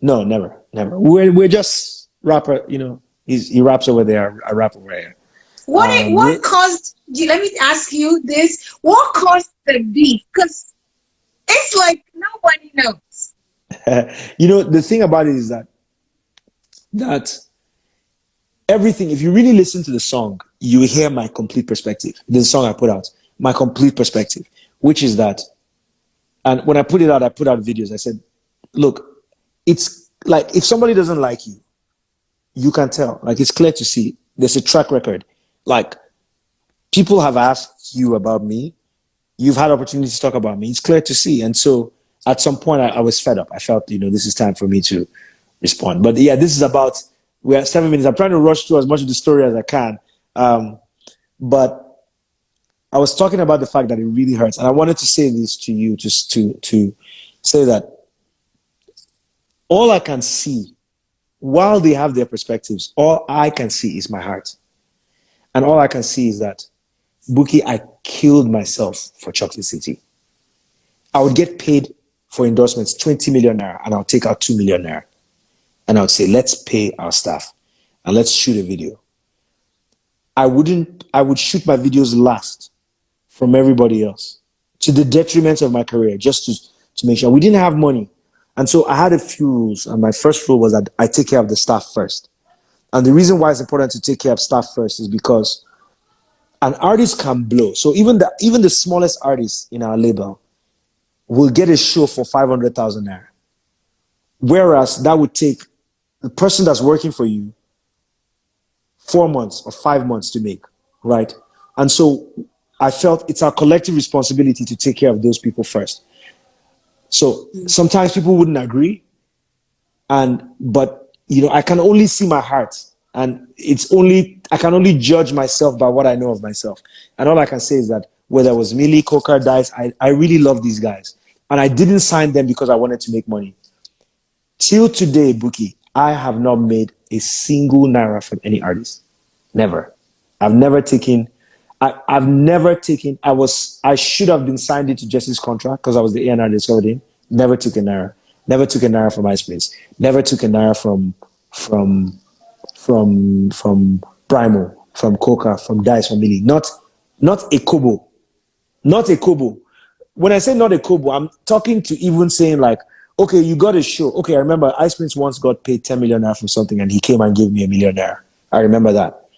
no, never. We're just rapper, he raps over there, I rap over here. What caused let me ask you this. What caused the beef? Because it's like nobody knows. The thing about it is that everything, if you really listen to the song, you hear my complete perspective. The song I put out, my complete perspective, which is that, and when I put it out, I put out videos. I said, look, it's like if somebody doesn't like you, you can tell. Like it's clear to see. There's a track record. Like people have asked you about me. You've had opportunities to talk about me. It's clear to see. And so at some point I was fed up. I felt, this is time for me to respond. But yeah, this is about, we're at 7 minutes. I'm trying to rush through as much of the story as I can. But I was talking about the fact that it really hurts. And I wanted to say this to you, just to say that all I can see, while they have their perspectives, all I can see is my heart. And all I can see is that, Bouquie, I killed myself for Chocolate City. I would get paid for endorsements 20 million naira, and I'll take out 2 million naira. And I would say, let's pay our staff and let's shoot a video. I would shoot my videos last from everybody else to the detriment of my career, just to make sure. We didn't have money. And so I had a few rules. And my first rule was that I take care of the staff first. And the reason why it's important to take care of staff first is because an artist can blow. So even the smallest artist in our label will get a show for 500,000 naira. Whereas that would take the person that's working for you 4 months or 5 months to make, right? And so I felt it's our collective responsibility to take care of those people first. So sometimes people wouldn't agree, but I can only see my heart, and I can only judge myself by what I know of myself. And all I can say is that whether it was Millie, Coca, Dice, I really love these guys, and I didn't sign them because I wanted to make money. Till today, Bouquie, I have not made a single naira from any artist. Never. I've never taken. I should have been signed into Jesse's contract because I was the A&R discovered him. Never took a naira. Never took a naira from Ice Prince. Never took a naira from Primo, from Coca, from Dice, from Millie. Not a kobo. Not a kobo. When I say not a kobo, I'm talking to even saying like, okay, you got a show. Okay, I remember Ice Prince once got paid 10 million naira from something and he came and gave me $1 million naira. I remember that.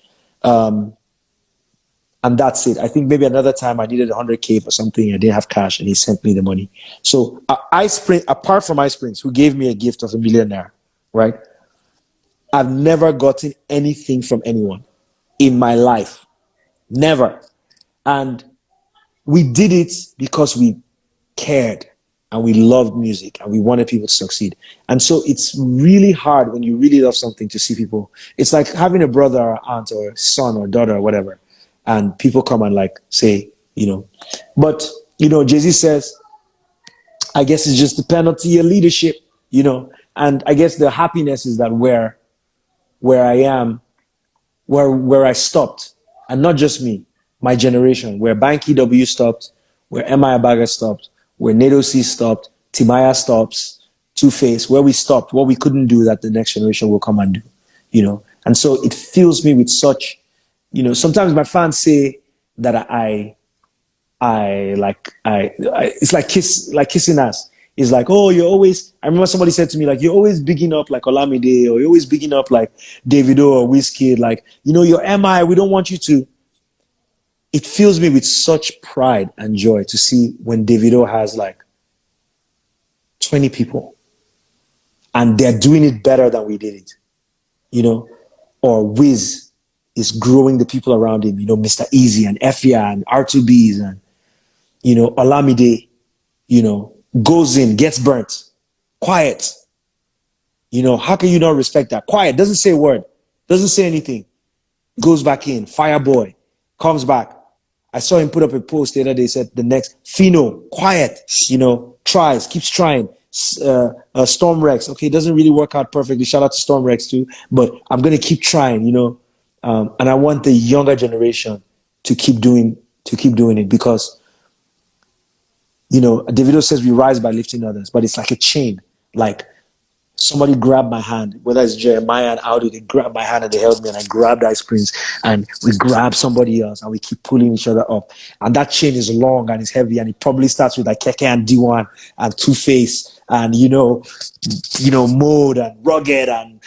And that's it. I think maybe another time I needed 100K for something. I didn't have cash and he sent me the money. So apart from Ice Prince, who gave me a gift of $1 million naira, right? I've never gotten anything from anyone in my life. Never. And we did it because we cared and we loved music and we wanted people to succeed. And so it's really hard when you really love something to see people. It's like having a brother or aunt or son or daughter or whatever. And people come and like say, but, Jay-Z says, I guess it's just the penalty of leadership, and I guess the happiness is that where I am, where I stopped, and not just me, my generation, where Banky W stopped, where M.I Abaga stopped, where Nato C stopped, Timaya stops, Two-Face, where we stopped, what we couldn't do that the next generation will come and do, And so it fills me with such, sometimes my fans say that it's like kissing ass. It's like, oh, I remember somebody said to me, like, you're always bigging up like Olamide, or you're always bigging up like Davido or Wizkid, like, you're MI, we don't want you to. It fills me with such pride and joy to see when Davido has like 20 people and they're doing it better than we did it, or Wiz is growing the people around him, Mr. Easy and Efia and R2Bs and, Olamide, goes in, gets burnt, quiet, You know, how can you not respect that? Quiet, doesn't say a word, doesn't say anything. Goes back in, Fireboy, comes back. I saw him put up a post the other day, said the next, Fino, quiet, you know, tries, keeps trying. Storm Rex, okay, it doesn't really work out perfectly. Shout out to Storm Rex too, but I'm going to keep trying, you know. And I want the younger generation to keep doing it because, you know, Davido says we rise by lifting others, but it's like a chain. Like somebody grabbed my hand, whether it's Jeremiah and Audi, they grabbed my hand and they held me and I grabbed Ice Prince and we grab somebody else and we keep pulling each other up. And that chain is long and it's heavy and it probably starts with like Keke and D1 and Two-Face and, you know, Mode and Rugged and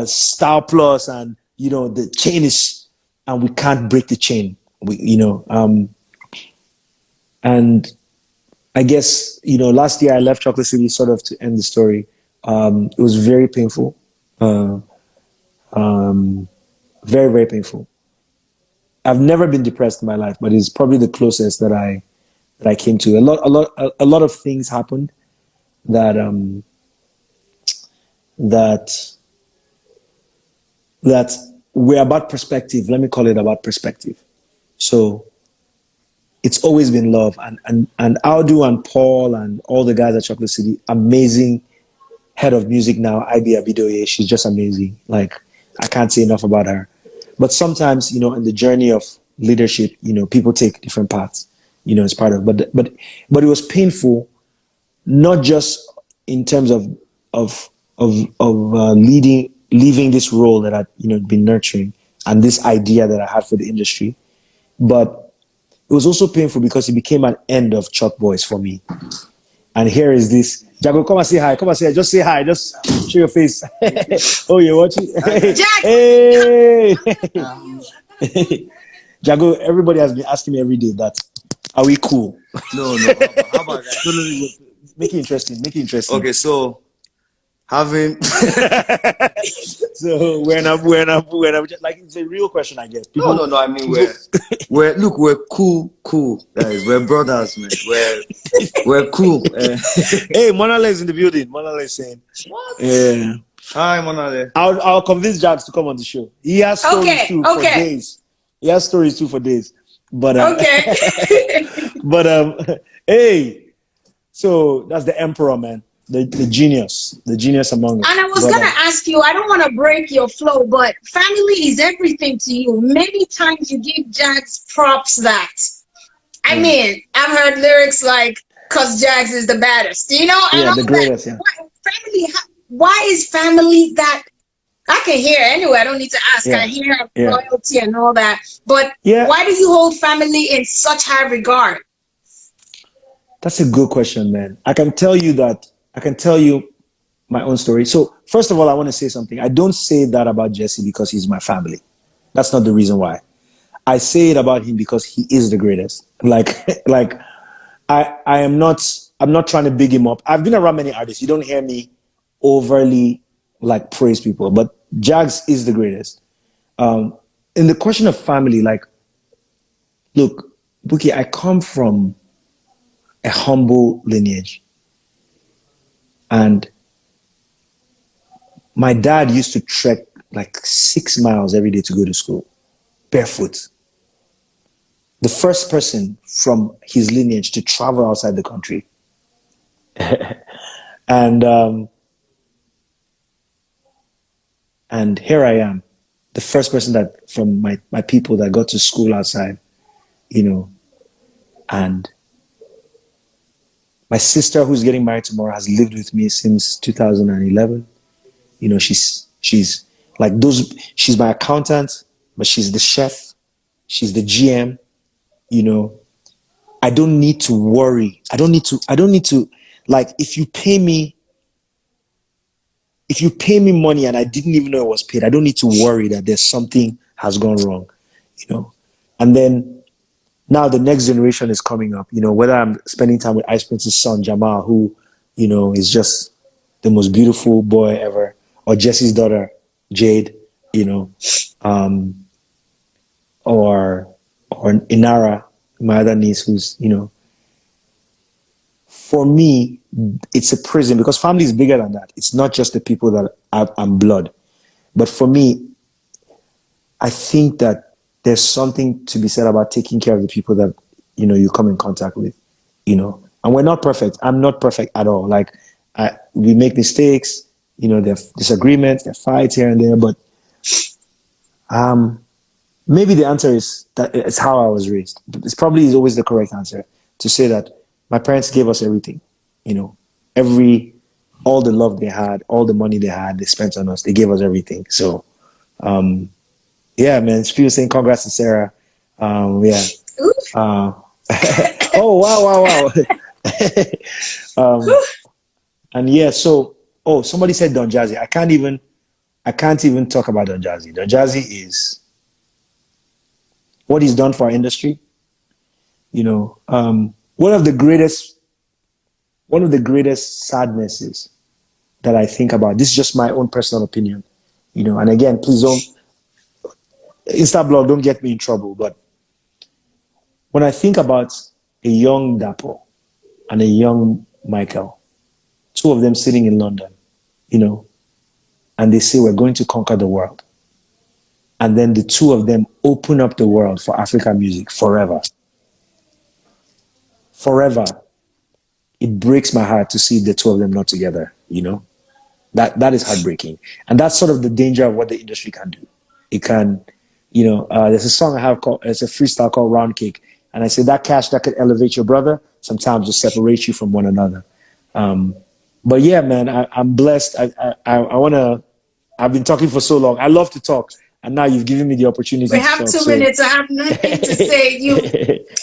Star Plus and, you know, the chain is, and we can't break the chain. And I guess, you know, last year I left Chocolate City sort of to end the story. It was very painful. Very, very painful. I've never been depressed in my life, but it's probably the closest that I came to. A lot of things happened that were about perspective. Let me call it about perspective. So it's always been love, and Audu and Paul and all the guys at Chocolate City, amazing. Head of music now, M.I Abaga, she's just amazing. Like, I can't say enough about her. But sometimes, you know, in the journey of leadership, you know, people take different paths. You know, it's part of. But it was painful, not just in terms of leaving this role that I'd, you know, been nurturing and this idea that I had for the industry, but it was also painful because it became an end of Chuck Boys for me. And here is this. Jago, come and say hi. Come and say hi. Just say hi. Just show your face. Oh, you're watching? Hey! Jago, everybody has been asking me every day that, are we cool? No. How about that? No. Make it interesting. Okay, so having So we're not like, it's a real question, I guess. People, no. I mean, we're cool, guys. We're brothers, man. We're cool. Hey, Monale is in the building. Monale is saying, What? Yeah. Hi, Monale. I'll convince Jax to come on the show. He has stories too for days. He has stories too for days. But hey, so that's the emperor, man. The genius among us. And I was going to ask you, I don't want to break your flow, but family is everything to you. Many times you give Jax props that. I mean, I've heard lyrics like, "Cause Jax is the baddest," you know? And yeah, the greatest, that. Yeah. Why is family that? I can hear anyway. I don't need to ask. Yeah. I hear loyalty and all that. But yeah. Why do you hold family in such high regard? That's a good question, man. I can tell you my own story. So first of all, I want to say something. I don't say that about Jesse because he's my family. That's not the reason why. I say it about him because he is the greatest. I'm not trying to big him up. I've been around many artists. You don't hear me overly like praise people, but Jags is the greatest. In the question of family, like, look, Bouquie, I come from a humble lineage. And my dad used to trek like 6 miles every day to go to school, barefoot. The first person from his lineage to travel outside the country. And here I am, the first person that from my people that got to school outside, you know, and my sister, who's getting married tomorrow, has lived with me since 2011. You know, she's like she's my accountant, but she's the chef. She's the GM. You know, I don't need to worry. I don't need to, like, if you pay me money and I didn't even know it was paid, I don't need to worry that there's something has gone wrong, you know. And then now the next generation is coming up, you know, whether I'm spending time with Ice Prince's son, Jamal, who, you know, is just the most beautiful boy ever, or Jesse's daughter, Jade, you know, or Inara, my other niece, who's, you know, for me, it's a prison because family is bigger than that. It's not just the people that I'm blood. But for me, I think that there's something to be said about taking care of the people that, you come in contact with, and we're not perfect. I'm not perfect at all. Like, we make mistakes, there are disagreements, there are fights here and there, but maybe the answer is that it's how I was raised. It's probably is always the correct answer to say that my parents gave us everything, all the love they had, all the money they had, they spent on us. They gave us everything. So, yeah, man. People saying congrats to Sarah. Yeah. Oh, wow. And yeah, so, somebody said Don Jazzy. I can't even talk about Don Jazzy. Don Jazzy is what he's done for our industry. One of the greatest sadnesses that I think about. This is just my own personal opinion, and again, please don't Instablog, don't get me in trouble. But when I think about a young Dapo and a young Michael, two of them sitting in London, and they say we're going to conquer the world. And then the two of them open up the world for African music forever. Forever. It breaks my heart to see the two of them not together, That is heartbreaking. And that's sort of the danger of what the industry can do. It can, there's a song I have called, it's a freestyle called Round Cake. And I say that cash that could elevate your brother sometimes will separate you from one another. But yeah, man, I'm blessed. I've been talking for so long. I love to talk. And now you've given me the opportunity We to have talk. 2 minutes. I have nothing to say.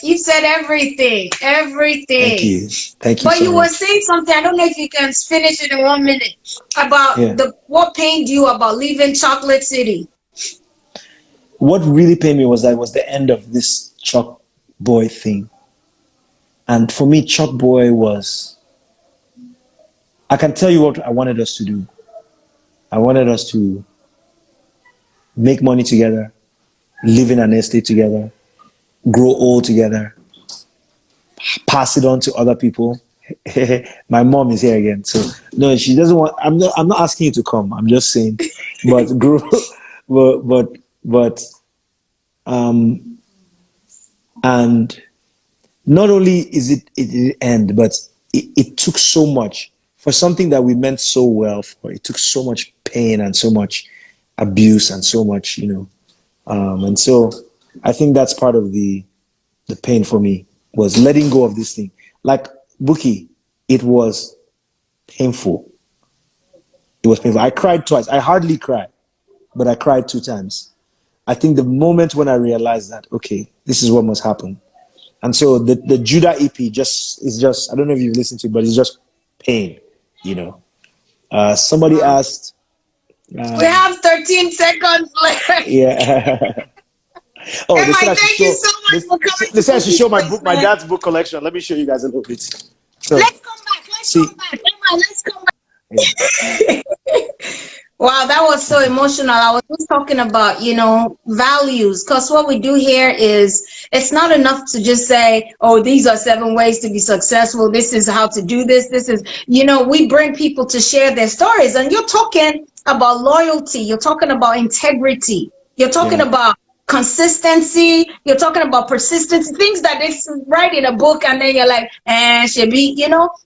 You said everything. Thank you. Thank you. But so you much. were saying something. I don't know if you can finish it in 1 minute about what pained you about leaving Chocolate City. What really pained me was that it was the end of this Chalk Boy thing. And for me, Chalk Boy was, I can tell you what I wanted us to do. I wanted us to make money together, live in an estate together, grow old together, pass it on to other people. My mom is here again, so no, she doesn't want. I'm not asking you to come. I'm just saying, but grow, but and not only is it didn't end, but it took so much for something that we meant so well for. It took so much pain and so much abuse and so much, and so I think that's part of the pain for me was letting go of this thing. Like Bouquie, it was painful. It was painful. I cried twice. I hardly cried, but I cried 2 times. I think the moment when I realized that, okay, this is what must happen. And so the Judah EP is just, I don't know if you've listened to it, but it's just pain, Somebody asked. We have 13 seconds left. Yeah. Oh, Thank you so much for coming. They said I should show my dad's book collection. Let me show you guys a little bit. So, let's come back. Let's come back. Yeah. Wow, that was so emotional. I was just talking about, values, because what we do here is it's not enough to just say, oh, these are 7 ways to be successful. This is how to do this. This is, we bring people to share their stories. And you're talking about loyalty. You're talking about integrity. You're talking about consistency. You're talking about persistence, things that they write in a book and then you're like, should be,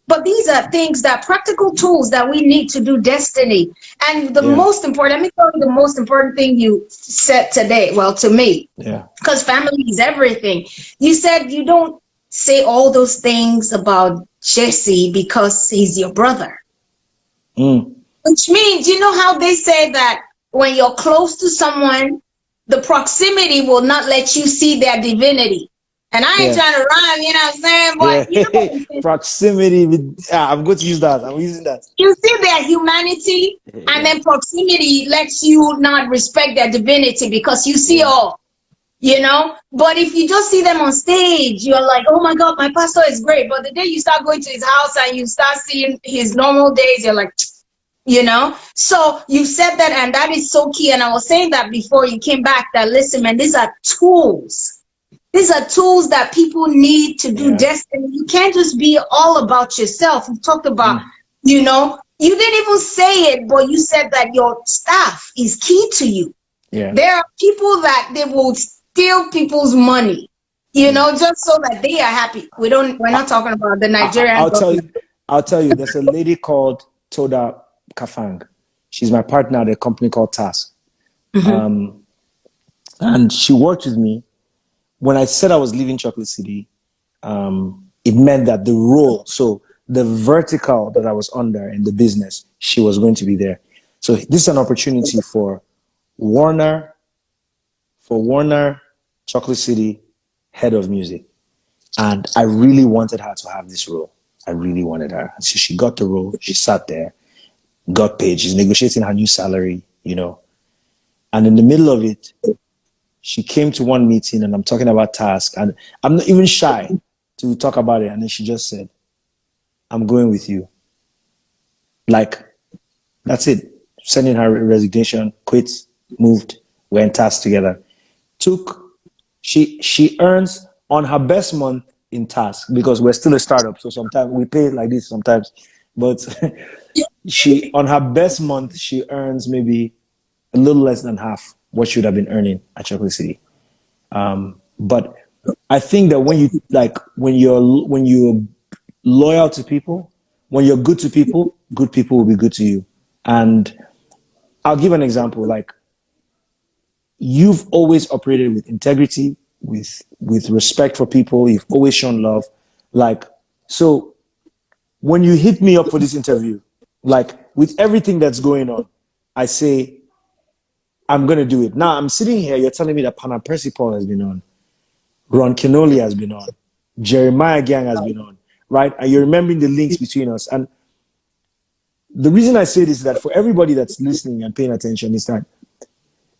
but these are things that practical tools that we need to do destiny. And the most important, let me tell you the most important thing you said today, well, to me, because family is everything. You said you don't say all those things about Jesse because he's your brother. Which means, how they say that when you're close to someone, the proximity will not let you see their divinity. And I ain't trying to rhyme, you know what I'm saying? But proximity, I'm going to use that. I'm using that. You see their humanity, and then proximity lets you not respect their divinity because you see all, But if you just see them on stage, you're like, oh my God, my pastor is great. But the day you start going to his house and you start seeing his normal days, you're like, so you said that, and that is so key. And I was saying that before you came back, that listen, man, these are tools. These are tools that people need to do destiny. You can't just be all about yourself. We talked about, you didn't even say it, but you said that your staff is key to you. Yeah. There are people that they will steal people's money, you know, just so that they are happy. We're not talking about the Nigerian I'll tell you. government. I'll tell you. There's a lady called Toda Kafang. She's my partner at a company called Task. And she worked with me. When I said I was leaving Chocolate City, it meant that the role, so the vertical that I was under in the business, she was going to be there. So this is an opportunity for Warner, Chocolate City, head of music. And I really wanted her to have this role. I really wanted her. And so she got the role. She sat there, got paid. She's negotiating her new salary, you know. And in the middle of it, she came to one meeting and I'm talking about Task. And I'm not even shy to talk about it. And then she just said, I'm going with you. Like, that's it. Sending her resignation, quit, moved, we're in Task together. She earns on her best month in Task, because we're still a startup. So sometimes we pay like this sometimes. But she, on her best month, she earns maybe a little less than half what she would have been earning at Chocolate City. But I think that when you're loyal to people, when you're good to people, good people will be good to you. And I'll give an example. Like, you've always operated with integrity, with respect for people. You've always shown love. Like, so when you hit me up for this interview, like, with everything that's going on, I say, I'm going to do it. Now, I'm sitting here, you're telling me that Pana Percy Paul has been on, Ron Kenoli has been on, Jeremiah Gang has been on, right? And you're remembering the links between us. And the reason I say this is that for everybody that's listening and paying attention is that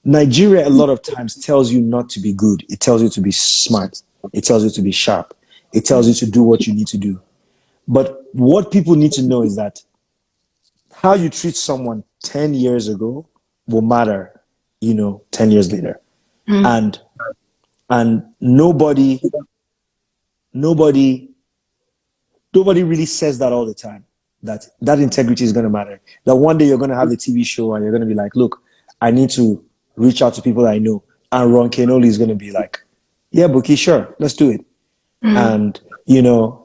Nigeria a lot of times tells you not to be good. It tells you to be smart. It tells you to be sharp. It tells you to do what you need to do. But what people need to know is that how you treat someone 10 years ago will matter, 10 years later. And nobody really says that all the time, that integrity is going to matter. That one day you're going to have a TV show and you're going to be like, look, I need to reach out to people I know. And Ron Kenoli is going to be like, yeah, Bouquie, sure, let's do it. And,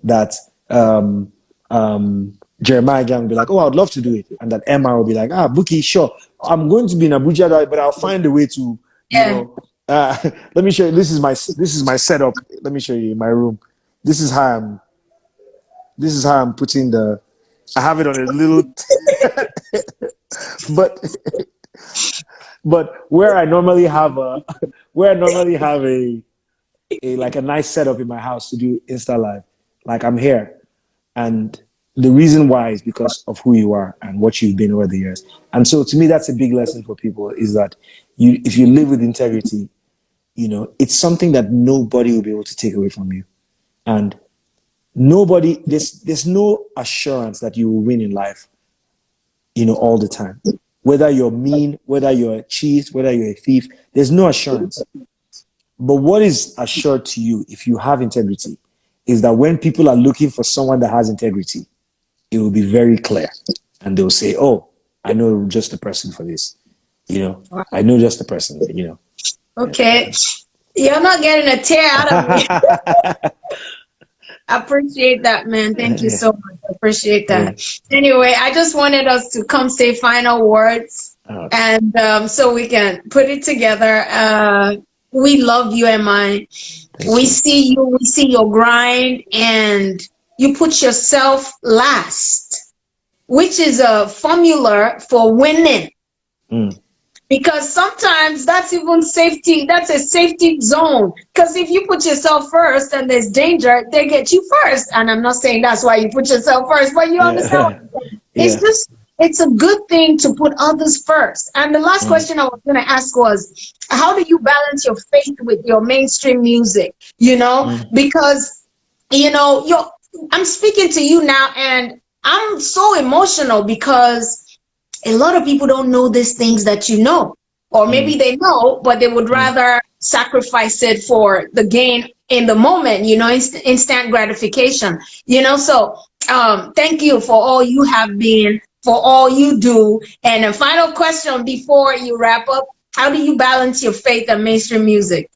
that Jeremiah Gang will be like, oh, I'd love to do it. And that M.I will be like, Bouquie, sure, I'm going to be in Abuja, but I'll find a way to, let me show you. This is my setup. Let me show you my room. This is how I'm putting I have it on a little, but where I normally have a nice setup in my house to do Insta Live, like, I'm here. And the reason why is because of who you are and what you've been over the years. And so to me, that's a big lesson for people, is that if you live with integrity, it's something that nobody will be able to take away from you. And there's no assurance that you will win in life, all the time. Whether you're mean, whether you're a cheat, whether you're a thief, there's no assurance. But what is assured to you, if you have integrity, is that when people are looking for someone that has integrity, it will be very clear. And they'll say, oh, I know just the person for this. I know just the person, Okay. You're not getting a tear out of me. I appreciate that, man. Thank you so much. I appreciate that. Anyway, I just wanted us to come say final words, and so we can put it together. We love you, M.I. We see you. We see your grind, and you put yourself last, which is a formula for winning. Because sometimes that's even safety. That's a safety zone. Because if you put yourself first and there's danger, they get you first. And I'm not saying that's why you put yourself first, but you understand. It's a good thing to put others first. And the last question I was going to ask was, how do you balance your faith with your mainstream music? Because, I'm speaking to you now and I'm so emotional because a lot of people don't know these things that you know, or maybe they know, but they would rather sacrifice it for the gain in the moment, instant gratification, so thank you for all you have been for all you do. And a final question before you wrap up: how do you balance your faith and mainstream music?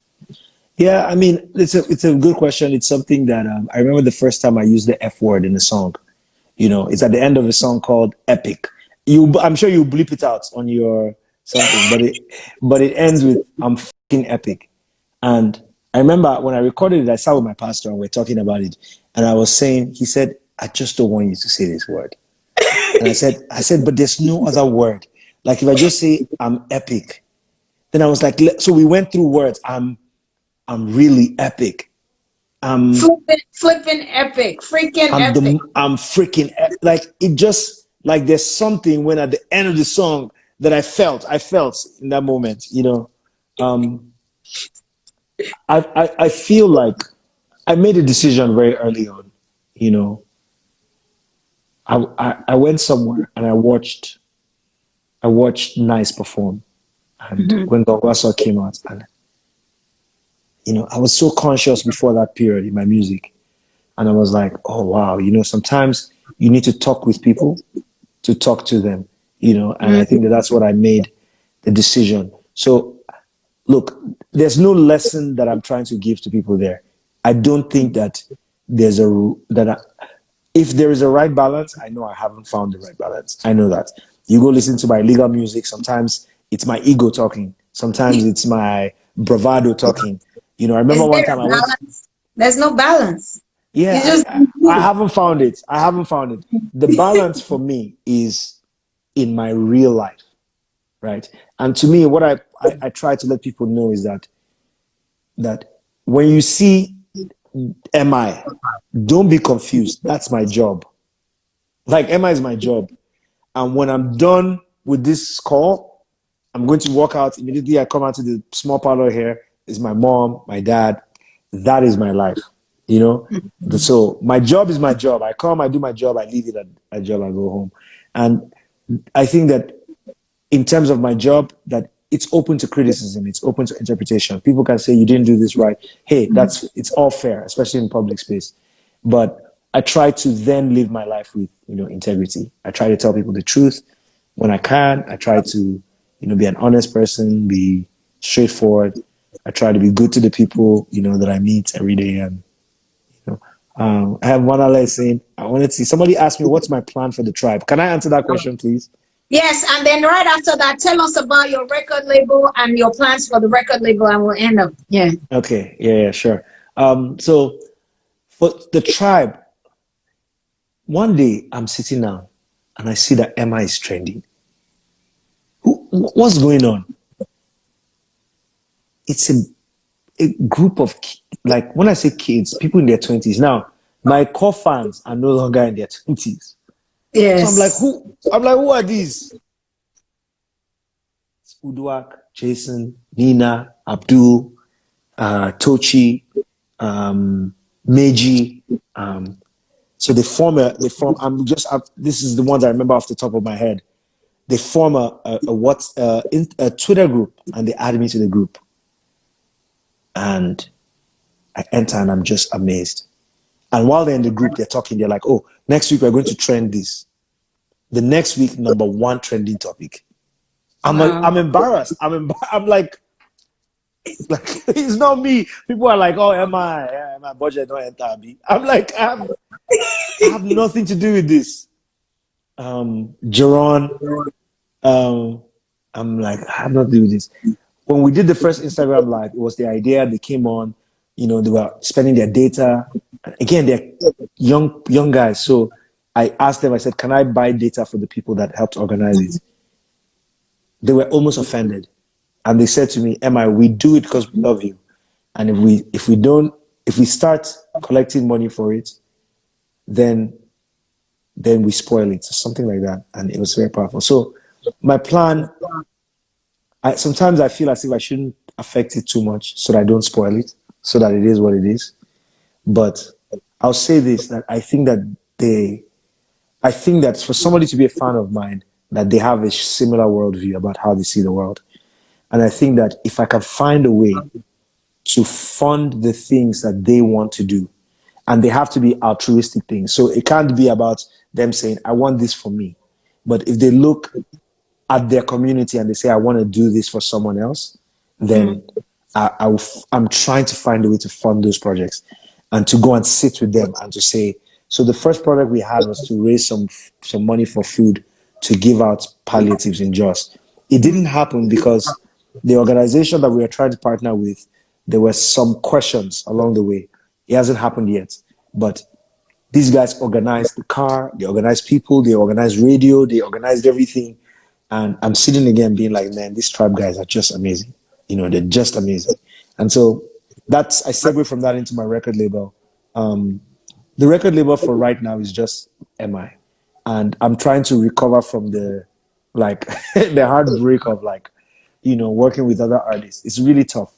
Yeah, I mean, it's a good question. It's something that I remember the first time I used the F word in a song. You know, it's at the end of a song called Epic. I'm sure you bleep it out on your something, but it ends with I'm fucking epic. And I remember when I recorded it, I sat with my pastor and we're talking about it, and I was saying, he said, I just don't want you to say this word. And I said, but there's no other word. Like if I just say I'm epic, then I was like, so we went through words. I'm really epic. Flipping epic, freaking epic. I'm freaking like it just like there's something when at the end of the song that I felt in that moment, you know. I feel like I made a decision very early on, you know. I went somewhere and I watched Nice perform, and when Gongwaso came out, and you know, I was so conscious before that period in my music. And I was like, oh, wow, you know, sometimes you need to talk with people to talk to them, you know, and I think that that's what I made the decision. So, look, there's no lesson that I'm trying to give to people there. I don't think that there's if there is a right balance, I know I haven't found the right balance. I know that. You go listen to my legal music, sometimes it's my ego talking, sometimes it's my bravado talking. You know, I remember Is one there time a I went. balance? There's no balance. You Yeah, just I haven't found it. I haven't found it. The balance for me is in my real life, right? And to me, what I try to let people know is that when you see MI, don't be confused. That's my job. Like MI is my job. And when I'm done with this call, I'm going to walk out. Immediately I come out to the small parlor here. Is my mom, my dad. That is my life. You know? So my job is my job. I come, I do my job, I leave it at a job, I go home. And I think that in terms of my job, that it's open to criticism, it's open to interpretation. People can say you didn't do this right. Hey, it's all fair, especially in public space. But I try to then live my life with, you know, integrity. I try to tell people the truth when I can. I try to, you know, be an honest person, be straightforward. I try to be good to the people, you know, that I meet every day. And you know, I have one other saying. I wanted to see somebody asked me what's my plan for the tribe. Can I answer that question, please? yes, and then right after that, tell us about your record label and your plans for the record label, and we'll end up. Yeah. Okay, yeah, sure. So for the tribe, one day I'm sitting down and I see that Emma is trending. What's going on? It's a group of like when I say kids, people in their 20s. Now, my core fans are no longer in their 20s. So I'm like, Yes. who are these? It's Uduak, Jason, Nina, Abdul, Tochi, Meiji. So this is the ones I remember off the top of my head. They form a Twitter group and they add me to the group. And I enter and I'm just amazed. And while they're in the group, they're talking, they're like, oh, next week we're going to trend this. The next week, number one trending topic. I'm embarrassed. I'm like, it's not me. People are like, oh, my budget don't enter me. I'm like, I have nothing to do with this. Jerron, I'm like, I have nothing to do with this. When we did the first Instagram live, it was the idea. They came on, you know, they were spending their data. Again, they're young guys. So I asked them, I said, can I buy data for the people that helped organize it? They were almost offended. And they said to me, MI, we do it because we love you. And if we start collecting money for it, then we spoil it, or something like that. And it was very powerful. So my plan, sometimes I feel as if I shouldn't affect it too much so that I don't spoil it, so that it is what it is. But I'll say this, that I think that for somebody to be a fan of mine, that they have a similar worldview about how they see the world. And I think that if I can find a way to fund the things that they want to do, and they have to be altruistic things. So it can't be about them saying, I want this for me. But if they look at their community and they say, I want to do this for someone else, then I'm trying to find a way to fund those projects and to go and sit with them and to say, so the first project we had was to raise some money for food to give out palliatives in Jos. It didn't happen because the organization that we were trying to partner with, there were some questions along the way. It hasn't happened yet, but these guys organized the car, they organized people, they organized radio, they organized everything. And I'm sitting again being like, man, these tribe guys are just amazing. You know, they're just amazing. And so I segue from that into my record label. The record label for right now is just M.I. And I'm trying to recover from the the heartbreak of working with other artists. It's really tough,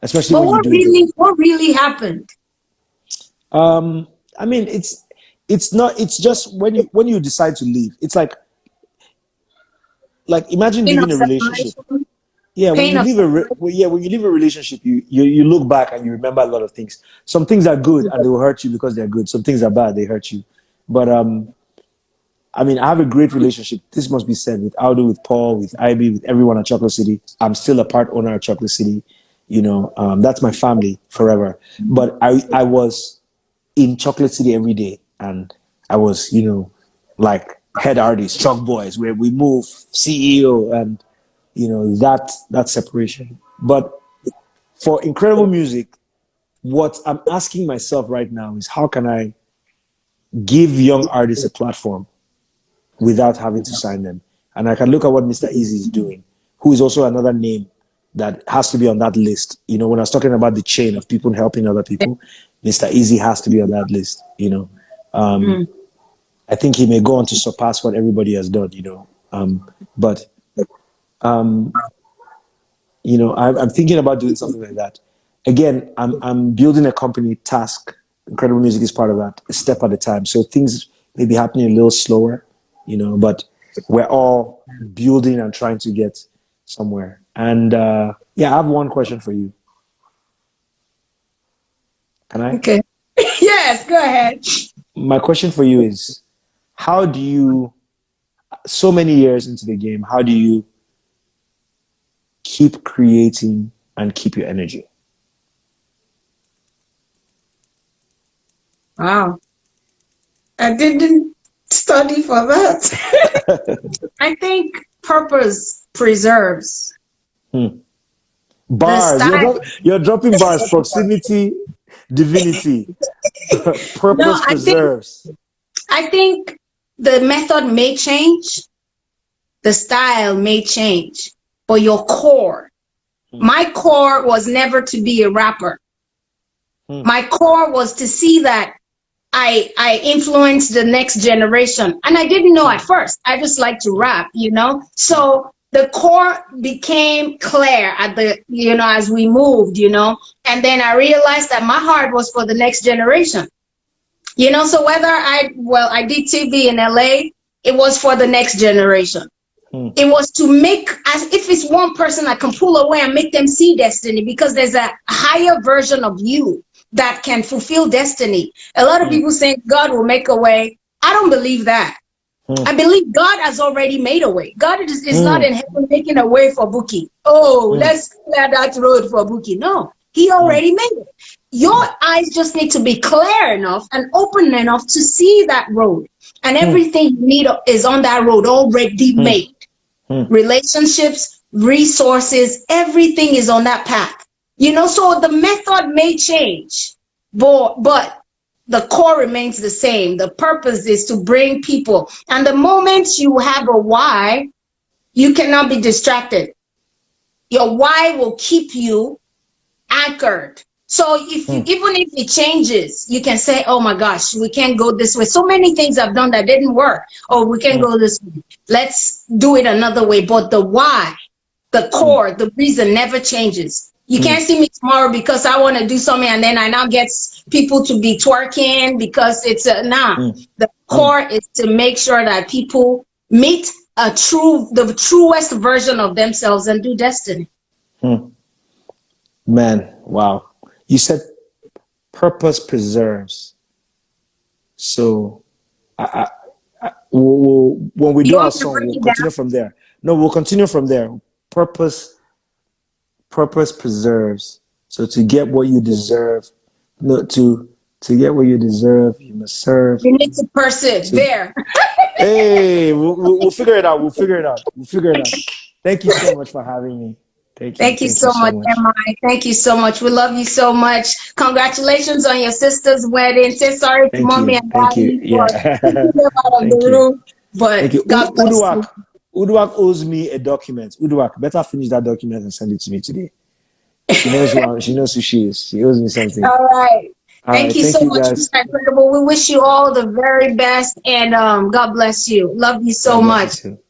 especially But when you do it. what really happened? I mean, it's just when you decide to leave, it's like imagine Pain leaving of a relationship. separation. Yeah, when Pain you of leave when you leave a relationship, you look back and you remember a lot of things. Some things are good and they will hurt you because they're good. Some things are bad, they hurt you. But I mean, I have a great relationship. This must be said with Aldo, with Paul, with Ivy, with everyone at Chocolate City. I'm still a part owner at Chocolate City. You know, that's my family forever. But I was in Chocolate City every day, and I was, like head artist, Chalk Boys, where we move, CEO, and that separation. But for incredible music, what I'm asking myself right now is how can I give young artists a platform without having to sign them? And I can look at what Mr. Easy is doing, who is also another name that has to be on that list. You know, when I was talking about the chain of people helping other people, Mr. Easy has to be on that list. I think he may go on to surpass what everybody has done. But I'm thinking about doing something like that. Again, I'm building a company. Task Incredible Music is part of that, a step at a time. So things may be happening a little slower, but we're all building and trying to get somewhere. And I have one question for you. Can I? Okay. Yes, go ahead. My question for you is, how do you, so many years into the game, how do you keep creating and keep your energy? Wow. I didn't study for that. I think purpose preserves the Bars. style. You're dropping bars. Proximity, divinity. No, Purpose preserves. I think the method may change, the style may change, but your core. My core was never to be a rapper. My core was to see that I influenced the next generation. And I didn't know at first. I just like to rap, So the core became clear as we moved, and then I realized that my heart was for the next generation. So whether I did TV in LA, it was for the next generation. It was to make, as if it's one person I can pull away and make them see destiny, because there's a higher version of you that can fulfill destiny. A lot of people think God will make a way. I don't believe that. I believe God has already made a way. God is not in heaven making a way for Bouquie. Let's clear that road for Bouquie. No, he already made it. Your eyes just need to be clear enough and open enough to see that road. And everything you need is on that road already made. Relationships, resources, everything is on that path. So the method may change, but the core remains the same. The purpose is to bring people. And the moment you have a why, you cannot be distracted. Your why will keep you anchored. So even if it changes, you can say, oh my gosh, we can't go this way. So many things I've done that didn't work. Oh, we can't go this way. Let's do it another way. But the why, the core, the reason never changes. You can't see me tomorrow because I want to do something and then I now get people to be twerking because it's The core is to make sure that people meet the truest version of themselves and do destiny. Man, wow. You said purpose preserves. So when we do You our want me to song, break we'll it continue down? from there. No, we'll continue from there. Purpose preserves. So to get what you deserve, no, to get what you deserve, you must serve. You need to persevere. Hey, we'll figure it out. We'll figure it out. We'll figure it out. Thank you so much for having me. Thank you. Thank you Thank you so so much, much. M.I. Thank you so much. We love you so much. Congratulations on your sister's wedding. Say sorry to Thank mommy you. and Thank you. daddy for Yeah. kicking them out of the Thank you. room, Thank but you. God bless Uduak. you. Uduak owes me a document. Uduak, better finish that document and send it to me today. She knows she knows who she is. She owes me something. All right. All Thank right. you so Thank you much, guys. Mr. Incredible. We wish you all the very best and God bless you. Love you so God bless you much. too.